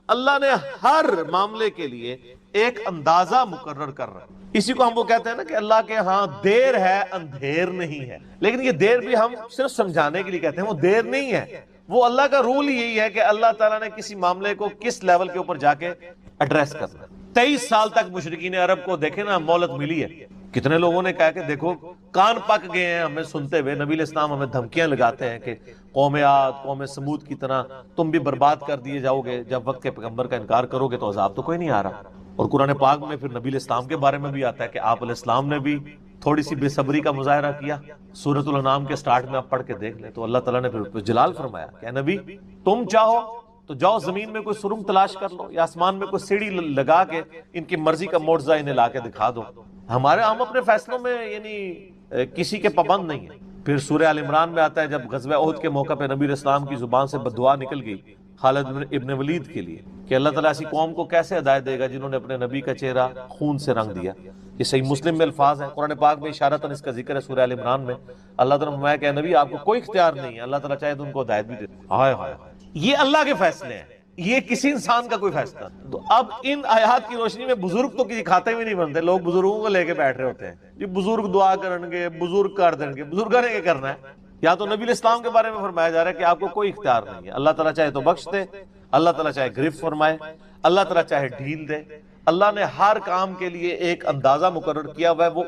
اللہ نے ہر معاملے کے لیے ایک اندازہ مقرر کر رہا ہے. اسی کو ہم وہ کہتے ہیں نا کہ اللہ کے ہاں دیر ہے اندھیر نہیں ہے, لیکن یہ دیر بھی ہم صرف سمجھانے کے لیے کہتے ہیں, وہ دیر نہیں ہے. وہ اللہ کا رول یہی ہے کہ اللہ تعالیٰ نے کسی معاملے کو کس لیول کے اوپر جا کے ایڈریس کرنا. 23 سال تک مشرکین عرب کو دیکھیں نا مہلت ملی ہے. کتنے لوگوں نے کہا کہ دیکھو کان پک گئے ہیں ہمیں سنتے ہوئے, نبی علیہ السلام ہمیں دھمکیاں لگاتے ہیں کہ قوم عاد قوم سمود کی طرح تم بھی برباد کر دیے جاؤ گے, جب وقت کے پیغمبر کا انکار کرو گے تو عذاب تو کوئی نہیں آ رہا. اور قرآن پاک میں پھر نبی علیہ السلام کے بارے میں بھی آتا ہے کہ آپ علیہ السلام نے بھی تھوڑی سی بے صبری کا مظاہرہ کیا. سورۃ الانعام کے سٹارٹ میں آپ پڑھ کے دیکھ لیں تو اللہ تعالیٰ نے پھر جلال فرمایا کہ اے نبی تم چاہو تو جاؤ زمین میں کوئی سرنگ تلاش کر لو, یا آسمان میں کوئی سیڑھی لگا کے ان کی مرضی کا معجزہ انہیں لا کے دکھا دو. ہم اپنے فیصلوں میں یعنی کسی کے پابند نہیں ہیں. پھر سورہ آل عمران میں آتا ہے جب غزوہ احد کے موقع پہ نبی علیہ السلام کی زبان سے بددعا نکل گئی خالد ابن ولید کے لیے کہ اللہ تعالیٰ ایسی قوم کو کیسے ہدایت دے گا جنہوں نے اپنے نبی کا چہرہ خون سے رنگ دیا. یہ صحیح مسلم میں الفاظ ہیں, قرآن پاک میں اشارتاً اس کا ذکر ہے. سورہ آل عمران میں اللہ تعالیٰ نے فرمایا کہ نبی آپ کو کوئی اختیار نہیں ہے, اللہ تعالیٰ چاہے تو ان کو ہدایت بھی دے. ہائے ہائے, یہ اللہ کے فیصلے ہیں, یہ کسی انسان کا کوئی فیصلہ. تو اب ان آیات کی روشنی میں بزرگ تو کسی کھاتے میں نہیں بنتے, لوگ بزرگوں کو لے کے بیٹھ رہے ہوتے ہیں جی بزرگ دعا کریں گے, بزرگ کر دیں گے. بزرگوں نے کیا کرنا ہے؟ یا تو نبی علیہ السلام کے بارے میں فرمایا جا رہا ہے کہ آپ کو کوئی اختیار نہیں ہے, اللہ تعالیٰ چاہے تو بخش دے, اللہ تعالیٰ چاہے گرفت فرمائے, اللہ تعالیٰ چاہے ڈھیل دے. اللہ نے ہر کام کے لیے ایک اندازہ مقرر کیا ہوا ہے, وہ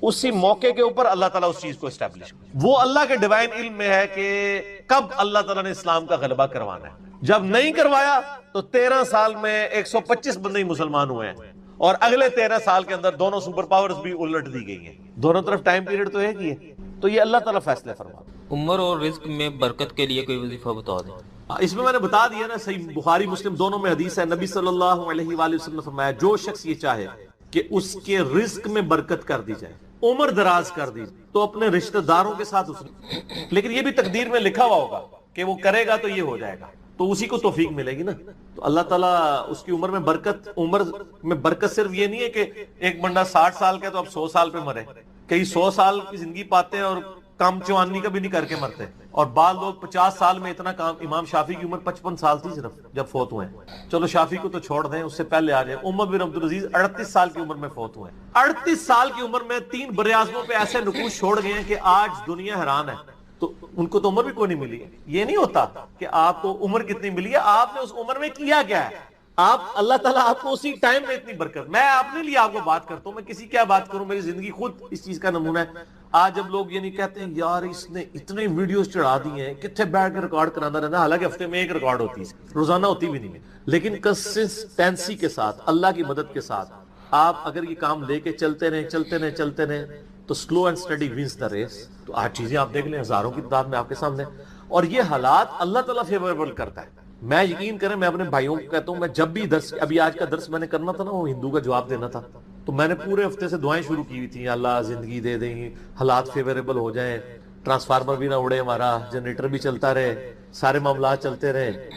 اسی موقع کے اوپر اللہ تعالیٰ اس چیز کو اسٹیبلش. وہ اللہ کے ڈیوائن علم میں ہے کہ کب اللہ تعالیٰ نے اسلام کا غلبہ کروانا ہے. جب نہیں کروایا تو 13 سال میں 125 بندے ہی مسلمان ہوئے ہیں, اور اگلے 13 سال کے اندر دونوں سپر پاورز بھی الٹ دی گئی ہیں. دونوں طرف ٹائم پیریڈ تو ایک ہی ہے. تو یہ اللہ تعالیٰ فیصلے فرما. عمر اور رزق میں برکت کے لیے کوئی وظیفہ بتا دیں. اس میں نے بتا دیا نا, صحیح بخاری مسلم دونوں میں حدیث ہے, نبی صلی اللہ علیہ وآلہ وسلم نے فرمایا جو شخص یہ چاہے کہ اس کے رزق میں برکت کر دی جائے, عمر دراز کر دی, تو اپنے رشتہ داروں کے ساتھ اس نے, لیکن یہ بھی تقدیر میں لکھا ہوا ہوگا کہ وہ کرے گا تو یہ ہو جائے گا, تو اسی کو توفیق ملے گی نا. تو اللہ تعالیٰ اس کی عمر میں برکت صرف یہ نہیں ہے کہ ایک بندہ 60 سال کا تو اب 100 سال پہ مرے. کئی 100 سال کی زندگی پاتے ہیں اور کام چوانی کا بھی نہیں کر کے مرتے, اور بعض لوگ 50 سال میں اتنا کام. امام شافعی کی عمر 55 سال تھی صرف جب فوت ہوئے ہیں. چلو شافعی کو تو چھوڑ دیں, اس سے پہلے آ جائیں. عمر بن عبدالعزیز 38 سال کی عمر میں فوت ہوئے ہیں. 38 سال کی عمر میں 3 براعظموں پہ ایسے نقوش چھوڑ گئے ہیں کہ آج دنیا حیران ہے. تو ان کو تو عمر بھی کوئی نہیں ملی ہے. یہ نہیں ہوتا کہ آپ کو عمر کتنی ملی ہے, آپ نے اس عمر میں کیا کیا ہے. آپ اللہ تعالیٰ آپ کو اسی ٹائم میں اتنی برکت. میں اپنے لیے آپ کو بات کرتا ہوں, میں کسی کیا بات کروں, میری زندگی خود اس چیز کا نمونہ ہے. آج جب لوگ یہ نہیں کہتے ہیں یار اس نے اتنے ویڈیوز چڑھا دی ہیں, کتنے بیٹھ کے ریکارڈ کرانا رہتا ہے, حالانکہ ہفتے میں ایک ریکارڈ ہوتی ہے, روزانہ ہوتی بھی نہیں ہے, لیکن کنسسٹنسی کے ساتھ, اللہ کی مدد کے ساتھ آپ اگر یہ کام لے کے چلتے رہیں تو slow and steady wins the race. تو آج چیزیں آپ دیکھ لیں ہزاروں کی تعداد میں آپ کے سامنے, اور یہ حالات اللہ تعالیٰ فیوریبل کرتا ہے. میں یقین کریں, میں اپنے بھائیوں کو کہتا ہوں, میں جب بھی درس, ابھی آج کا درس میں نے کرنا تھا نا, وہ ہندو کا جواب دینا تھا, تو میں نے پورے ہفتے سے دعائیں شروع کی ہوئی تھیں, اللہ زندگی دے دیں, حالات فیوریبل ہو جائیں, ٹرانسفارمر بھی نہ اڑے ہمارا, جنریٹر بھی چلتا رہے, سارے معاملات چلتے رہے,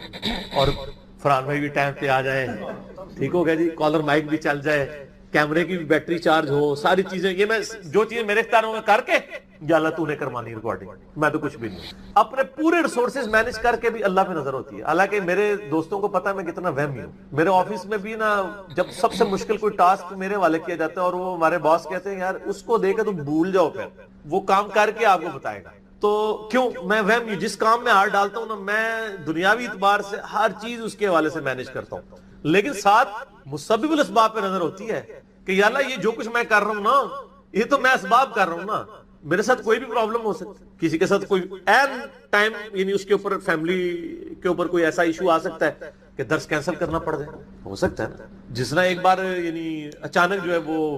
اور فرحان بھائی بھی ٹائم پہ آ جائیں, ٹھیک ہو گیا جی, کالر مائک بھی چل جائے, کیمرے کی بھی بیٹری چارج ہو, ساری چیزیں. یہ میں جو چیزیں میرے اختیار میں کر کے, یا اللہ تو نے کروانی ریکارڈنگ, میں تو کچھ بھی نہیں. اپنے پورے ریسورسز مینج کر کے بھی اللہ پہ نظر ہوتی ہے. حالانکہ میرے دوستوں کو پتا ہے میں کتنا وہمی ہوں. میرے آفس میں بھی نا, جب سب سے مشکل کوئی ٹاسک میرے والے کیا جاتا ہے, اور وہ ہمارے باس کہتے ہیں یار اس کو دے کے تم بھول جاؤ, پھر وہ کام کر کے آپ کو بتائے گا. تو کیوں میں وہم ہوں, جس کام میں ہاتھ ڈالتا ہوں نا, میں دنیاوی اعتبار سے ہر چیز اس کے حوالے سے مینج کرتا ہوں, لیکن ساتھ مسبب الاسباب پہ نظر ہوتی ہے کہ یا اللہ یہ جو کچھ میں کر رہا ہوں نا, یہ تو میں اسباب کر رہا ہوں نا, میرے ساتھ کوئی بھی پرابلم ہو سکتی, کسی کے ساتھ کوئی این ٹائم, یعنی اس کے اوپر فیملی کے اوپر کوئی ایسا ایشو آ سکتا ہے کہ درس کینسل کرنا پڑ جائے, ہو سکتا ہے نا. جس طرح ایک بار یعنی اچانک جو ہے وہ,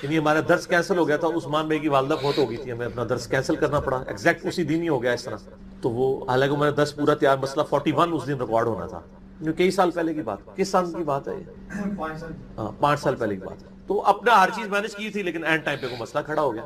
یعنی ہمارا درس کینسل ہو گیا تھا, عثمان بھائی کی والدہ فوت ہو گئی تھی, ہمیں اپنا درس کینسل کرنا پڑا, ایگزیکٹ اسی دن ہی ہو گیا اس طرح. تو وہ حالانکہ ہمارا درس پورا تیار, مسئلہ 41 اس دن ریکارڈ ہونا تھا, کئی سال پہلے کی بات. کس سال کی بات ہے یہ؟ 5 سال پہلے کی بات ہے. تو اپنا ہر چیز مینج کی تھی, لیکن اینڈ ٹائم پہ کوئی مسئلہ کھڑا ہو گیا.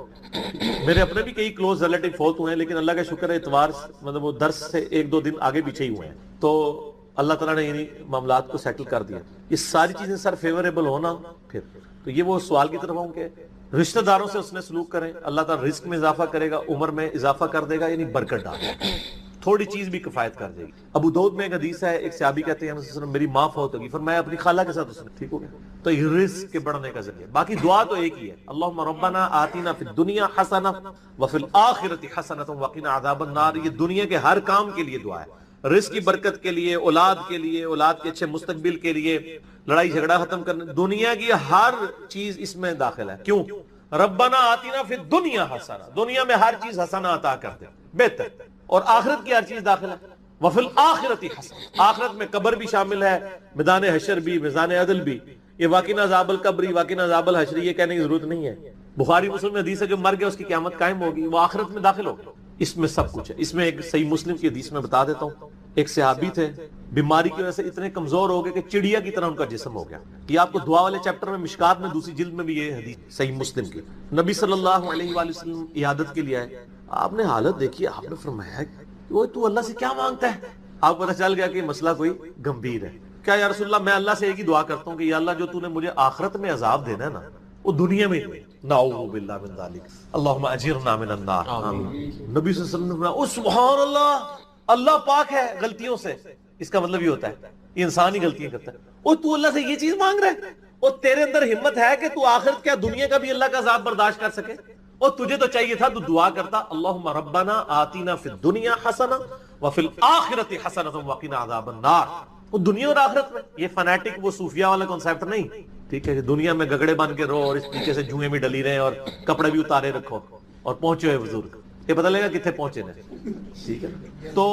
میرے اپنے بھی کئی کلوز ریلیٹیو فوت ہوئے ہیں, لیکن اللہ کا شکر ہے اتوار مطلب وہ درس سے 1-2 دن آگے پیچھے ہی ہوئے ہیں, تو اللہ تعالیٰ نے یعنی معاملات کو سیٹل کر دیا. یہ ساری چیزیں سر فیوریبل ہونا, پھر تو یہ وہ سوال کی طرف ہوں کہ رشتہ داروں سے اس نے سلوک کریں, اللہ تعالیٰ رزق میں اضافہ کرے گا, عمر میں اضافہ کر دے گا, یعنی برکت ڈال دے گا, تھوڑی چیز بھی کفایت کر دے گی. ابو داؤد میں ایک حدیث ہے, ایک صحابی کہتے ہیں میری ماں فوت ہوگی, فرمایا اپنی خالہ کے ساتھ اس نے, ٹھیک ہو گیا. تو یہ رزق کے بڑھنے کا ذریعہ. باقی دعا تو ایک ہی ہے, اللہم ربنا آتینا فی الدنیا حسنہ وفی الآخرۃ حسنۃ وقنا عذاب النار. یہ دنیا کے ہر کام کے لیے دعا ہے, رزق کی برکت کے لیے, اولاد کے لیے, اولاد کے اچھے مستقبل کے لیے, لڑائی جھگڑا ختم کرنے, دنیا کی ہر چیز اس میں داخل ہے. کیوں؟ ربنا آتینا فی الدنیا حسنہ, دنیا میں ہر چیز حسنہ عطا کر دے, بہتر, اور آخرت کی ہر چیز داخل ہے. وفی الآخرۃ حسنہ, آخرت میں قبر بھی شامل ہے, میدان حشر بھی, میدان عدل بھی. یہ وقنا عذاب القبر, وقنا عذاب الحشر, یہ کہنے کی ضرورت نہیں ہے. بخاری مسلم میں حدیث ہے جو مر گیا اس کی قیامت قائم ہوگی, وہ آخرت میں داخل ہوگا. اس میں سب کچھ ہے. اس میں ایک صحیح مسلم کی حدیث میں بتا دیتا ہوں, ایک صحابی تھے, بیماری کی وجہ سے اتنے کمزور ہو گئے کہ چڑیا کی طرح ان کا جسم ہو گیا. یہ آپ کو دعا والے چیپٹر میں مشکات میں دوسری جلد میں بھی یہ حدیث صحیح مسلم کی, نبی صلی اللہ علیہ وآلہ وسلم عیادت کے لیے آئے. آپ نے حالت دیکھی, آپ نے فرمایا وہ تو اللہ سے کیا مانگتا ہے. آپ کو پتہ چل گیا کہ مسئلہ کوئی گمبھیر ہے. کیا یا رسول اللہ, میں اللہ سے ایک ہی دعا کرتا ہوں کہ یا اللہ جو تو نے مجھے آخرت میں عذاب دینا ہے نا, وہ دنیا میں ہی, نعوذ باللہ من ذالک, اللہم اجرنا من النار. نبی صلی اللہ علیہ وسلم نے فرمایا او سبحان اللہ, اللہ پاک ہے غلطیوں سے. اس کا مطلب یہ ہوتا ہے یہ انسان ہی غلطیاں کرتا ہے. او تو اللہ سے یہ چیز مانگ رہا ہے, اور تیرے اندر ہمت ہے کہ تو آخرت کیا دنیا کا بھی اللہ کا عذاب برداشت کر سکے. اور تجھے تو چاہیے تھا تو دعا کرتا اللہم ربنا آتینا فی الدنیا حسنہ وفی الآخرۃ حسنۃ وقنا عذاب النار. وہ دنیا اور آخرت میں, یہ فنیٹک وہ صوفیہ والا کنسیپٹ نہیں, ٹھیک ہے, کہ دنیا میں گگڑے بن کے رہو اور اس نیچے سے جوئیں بھی ڈلی رہے اور کپڑے بھی اتارے رکھو اور پہنچے ہوئے بزرگ, یہ پتہ لگا کتنے پہنچے نے, ٹھیک ہے. تو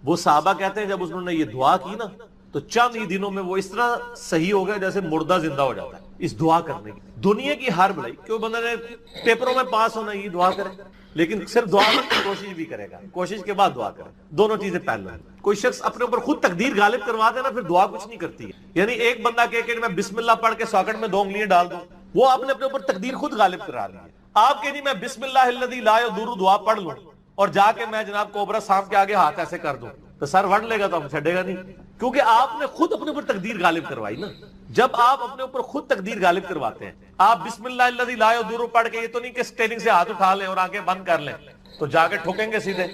وہ صحابہ کہتے ہیں جب انہوں نے یہ دعا کی نا, تو چند ہی دنوں میں وہ اس طرح صحیح ہو گیا جیسے مردہ زندہ ہو جاتا ہے اس دعا کرنے کی. دنیا کی ہر بھلائی, کیوں بندہ نے پیپروں میں پاس ہونا یہ دعا کرے, لیکن صرف دعا کرنے کی کوشش بھی کرے گا, کوشش کے بعد دعا کرے, دونوں چیزیں پہلے ہیں. کوئی شخص اپنے اوپر خود تقدیر غالب کروا دے نا, پھر دعا کچھ نہیں کرتی ہے. یعنی ایک بندہ کہے کہ میں بسم اللہ پڑھ کے ساکٹ میں 2 انگلیاں ڈال دوں, وہ آپ نے اپنے اوپر تقدیر خود غالب کرا لی ہے. آپ کہ جی میں بسم اللہ الذی لا یضر دعا پڑھ لوں اور جا کے میں جناب کوبرا سانپ کے آگے ہاتھ ایسے کر دوں, تو سر وڑ لے گا تو ہم چھڑے گا نہیں, کیونکہ آپ نے خود اپنے اوپر تقدیر غالب کروائی نا. جب آپ اپنے اوپر خود تقدیر غالب کرواتے ہیں, آپ بسم اللہ الذی لا یضر پڑھ کے, یہ تو نہیں کہ اسٹیئرنگ سے ہاتھ اٹھا لیں اور آنکھیں بند کر لیں تو جا کے ٹھوکیں گے سیدھے.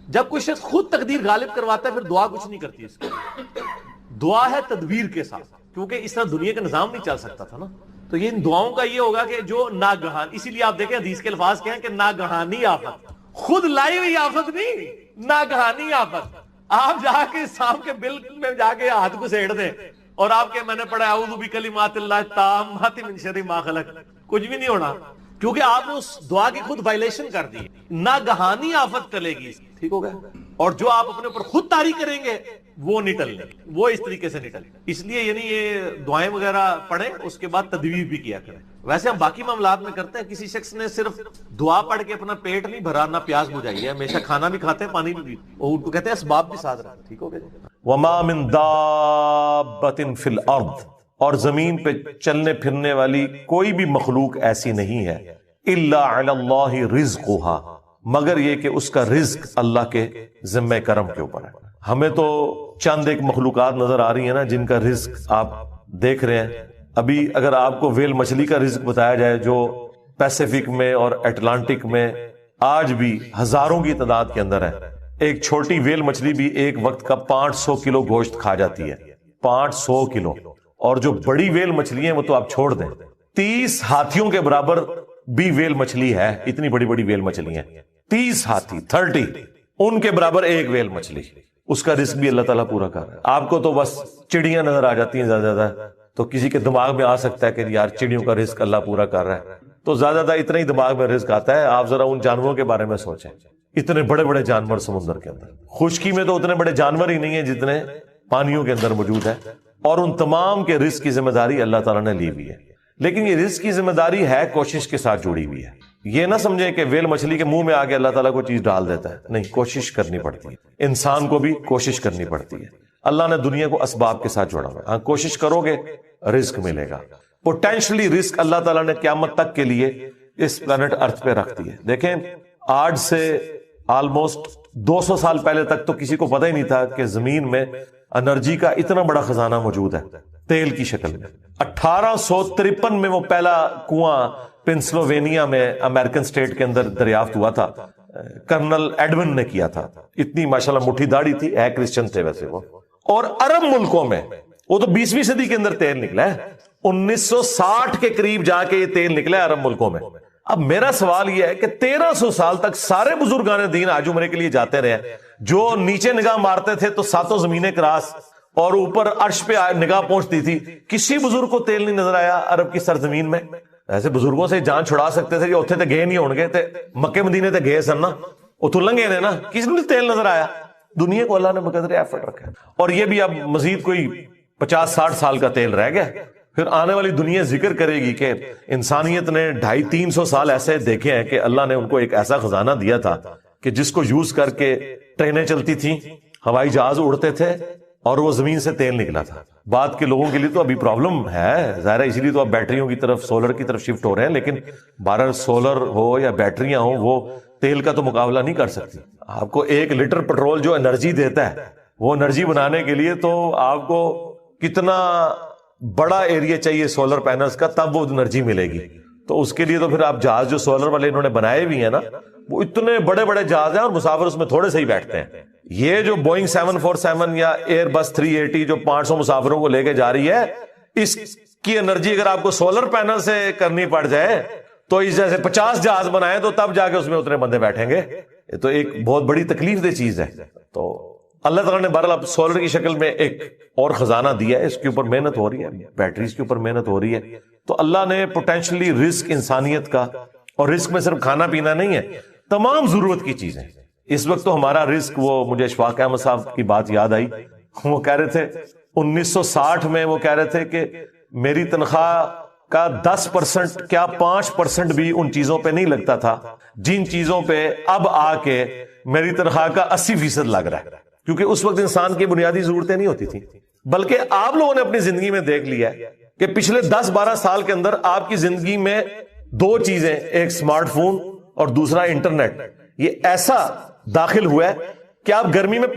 جب کوئی شخص خود تقدیر غالب کرواتا ہے پھر دعا کچھ نہیں کرتی. اس کی دعا ہے تدبیر کے ساتھ, کیونکہ اس طرح دنیا کا نظام نہیں چل سکتا تھا نا. تو یہ ان دعاؤں کا یہ ہوگا کہ جو ناگہان, اسی لیے آپ دیکھیں حدیث کے الفاظ کیا ہیں کہ ناگہانی آفت, خود لائی ہوئی آفت نہیں، ناگہانی آفت. آپ جا کے سانپ کے بل میں جا کے ہاتھ کو سیڑ دیں اور آپ کے میں نے پڑھا اعوذ بکلمات اللہ التامات من شر ما خلق، کچھ بھی نہیں ہونا، کیونکہ آپ نے اس دعا کی خود وائلیشن کر دی. ناگہانی آفت ٹلے گی، ٹھیک ہو گیا. اور جو آپ اپنے اوپر خود طاری کریں گے وہ نہیں ٹلنے، وہ اس طریقے سے نہیں ٹلے. اس لیے یعنی یہ دعائیں وغیرہ پڑھیں، اس کے بعد تدبیر بھی کیا کریں. ویسے ہم باقی معاملات میں کرتے ہیں، کسی شخص نے صرف دعا پڑھ کے اپنا پیٹ نہیں بھرا، نہ پیاس بجھائی ہے، ہمیشہ کھانا بھی کھاتے ہیں، پانی بھی، اور ان کو کہتے ہیں اسباب بھی ساتھ رکھیں. ٹھیک ہو گیا. وما من دابۃ فی الارض، اور زمین پہ چلنے پھرنے والی کوئی بھی مخلوق ایسی نہیں ہے، الا علی اللہ رزقها، مگر یہ کہ اس کا رزق اللہ کے ذمہ کرم کے اوپر ہے. ہمیں تو چند ایک مخلوقات نظر آ رہی ہیں نا جن کا رزق آپ دیکھ رہے ہیں. ابھی اگر آپ کو ویل مچھلی کا رزق بتایا جائے جو پیسیفک میں اور اٹلانٹک میں آج بھی ہزاروں کی تعداد کے اندر ہے، ایک چھوٹی ویل مچھلی بھی ایک وقت کا 500 کلو گوشت کھا جاتی ہے، 500 کلو. اور جو بڑی ویل مچھلی ہیں وہ تو آپ چھوڑ دیں، 30 ہاتھیوں کے برابر بھی ویل مچھلی ہے. اتنی بڑی بڑی ویل مچھلی ہیں، 30 ہاتھی، 30 ان کے برابر ایک ویل مچھلی. اس کا رزق بھی اللہ تعالیٰ پورا کر رہا ہے. آپ کو تو بس چڑیاں نظر آ جاتی ہیں زیادہ زیادہ، تو کسی کے دماغ میں آ سکتا ہے کہ یار چڑیوں کا رزق اللہ پورا کر رہا ہے، تو زیادہ زیادہ اتنا ہی دماغ میں رزق آتا ہے. آپ ذرا ان جانوروں کے بارے میں سوچیں، اتنے بڑے بڑے جانور سمندر کے اندر، خشکی میں تو اتنے بڑے جانور ہی نہیں ہیں جتنے پانیوں کے اندر موجود ہے، اور ان تمام کے رزق کی ذمہ داری اللہ تعالیٰ نے لی ہوئی ہے. لیکن یہ رزق کی ذمہ داری ہے کوشش کے ساتھ جڑی ہوئی ہے. یہ نہ سمجھیں کہ ویل مچھلی کے منہ میں آگے اللہ تعالیٰ کو چیز ڈال دیتا ہے، نہیں، کوشش کرنی پڑتی ہے. انسان کو بھی کوشش کرنی پڑتی ہے. اللہ نے دنیا کو اسباب کے ساتھ جوڑا ہوا ہے. ہاں، کوشش کرو گے رزق ملے گا. پوٹینشلی رزق اللہ تعالیٰ نے قیامت تک کے لیے اس پلانٹ ارتھ پہ رکھ دی ہے. دیکھیں، آج سے آلموسٹ 200 سال پہلے تک تو کسی کو پتہ ہی نہیں تھا کہ زمین میں انرجی کا اتنا بڑا خزانہ موجود ہے تیل کی شکل میں. 1853 میں وہ پہلا کنواں پنسلوینیا میں امریکن سٹیٹ کے اندر دریافت ہوا تھا، کرنل ایڈون نے کیا تھا. اتنی ماشاءاللہ مٹھی داڑھی تھی، ہے کرسچن تھے ویسے وہ. اور عرب ملکوں میں وہ تو 20ویں صدی کے اندر تیل نکلا ہے، 1960 کے قریب جا کے یہ تیل نکلا ہے عرب ملکوں میں. اب میرا سوال یہ ہے کہ 1300 سال تک سارے بزرگان دین آج عمرے کے لیے جاتے رہے، جو نیچے نگاہ مارتے تھے تو ساتوں زمینیں کراس اور اوپر عرش پہ نگاہ پہنچتی تھی، کسی بزرگ کو تیل نہیں نظر آیا عرب کی سرزمین میں. ایسے بزرگوں سے جان چھڑا سکتے تھے، جو اتنے تے گئے نہیں ہون گے، تے مکے مدینے تے گئے سن نا، اتوں لنگے نے نا، کسی نے تیل نظر آیا. دنیا کو اللہ نے بقدر ایفرٹ رکھا، اور یہ بھی اب مزید کوئی 50-60 سال کا تیل رہ گیا. پھر آنے والی دنیا ذکر کرے گی کہ انسانیت نے 250-300 سال ایسے دیکھے ہیں کہ اللہ نے ان کو ایک ایسا خزانہ دیا تھا کہ جس کو یوز کر کے ٹرینیں چلتی تھیں، ہوائی جہاز اڑتے تھے، اور وہ زمین سے تیل نکلا تھا. بعد کے لوگوں کے لیے تو ابھی پرابلم ہے ظاہر ہے، اسی لیے تو اب بیٹریوں کی طرف، سولر کی طرف شفٹ ہو رہے ہیں. لیکن بہرحال سولر ہو یا بیٹریاں ہوں، وہ تیل کا تو مقابلہ نہیں کر سکتی. آپ کو 1 لیٹر پٹرول جو انرجی دیتا ہے، وہ انرجی بنانے کے لیے تو آپ کو کتنا بڑا ایریا چاہیے سولر پینلز کا، تب وہ انرجی ملے گی. تو اس کے لیے تو پھر آپ جہاز جو سولر والے انہوں نے بنائے بھی ہیں نا، وہ اتنے بڑے بڑے جہاز ہیں اور مسافر اس میں تھوڑے سے ہی بیٹھتے ہیں. یہ جو بوئنگ 747 یا ایئر بس 380 جو 500 مسافروں کو لے کے جا رہی ہے، اس کی انرجی اگر آپ کو سولر پینل سے کرنی پڑ جائے تو اس جیسے 50 جہاز بنائے تو تب جا کے اس میں اتنے بندے بیٹھیں گے. یہ تو ایک بہت بڑی تکلیف دہ چیز ہے. تو اللہ تعالیٰ نے بہرحال سولر کی شکل میں ایک اور خزانہ دیا ہے، اس کے اوپر محنت ہو رہی ہے، بیٹریز کے اوپر محنت ہو رہی ہے. تو اللہ نے پوٹینشلی رزق انسانیت کا، اور رزق میں صرف کھانا پینا نہیں ہے، تمام ضرورت کی چیزیں. اس وقت تو ہمارا رزق، وہ مجھے اشفاق احمد صاحب کی بات یاد آئی، وہ کہہ رہے تھے 1960 میں وہ کہہ رہے تھے کہ میری تنخواہ کا 10% کیا 5% بھی ان چیزوں پہ نہیں لگتا تھا جن چیزوں پہ اب آ کے میری تنخواہ کا 80% لگ رہا ہے. کیونکہ اس وقت انسان کی بنیادی ضرورتیں نہیں ہوتی تھیں. بلکہ آپ لوگوں نے اپنی زندگی میں دیکھ لیا ہے کہ پچھلے 10-12 سال کے اندر آپ کی زندگی میں 2 چیزیں، ایک سمارٹ فون اور دوسرا انٹرنیٹ، یہ ایسا داخل ہوا ہے کہ آپ گرمی میں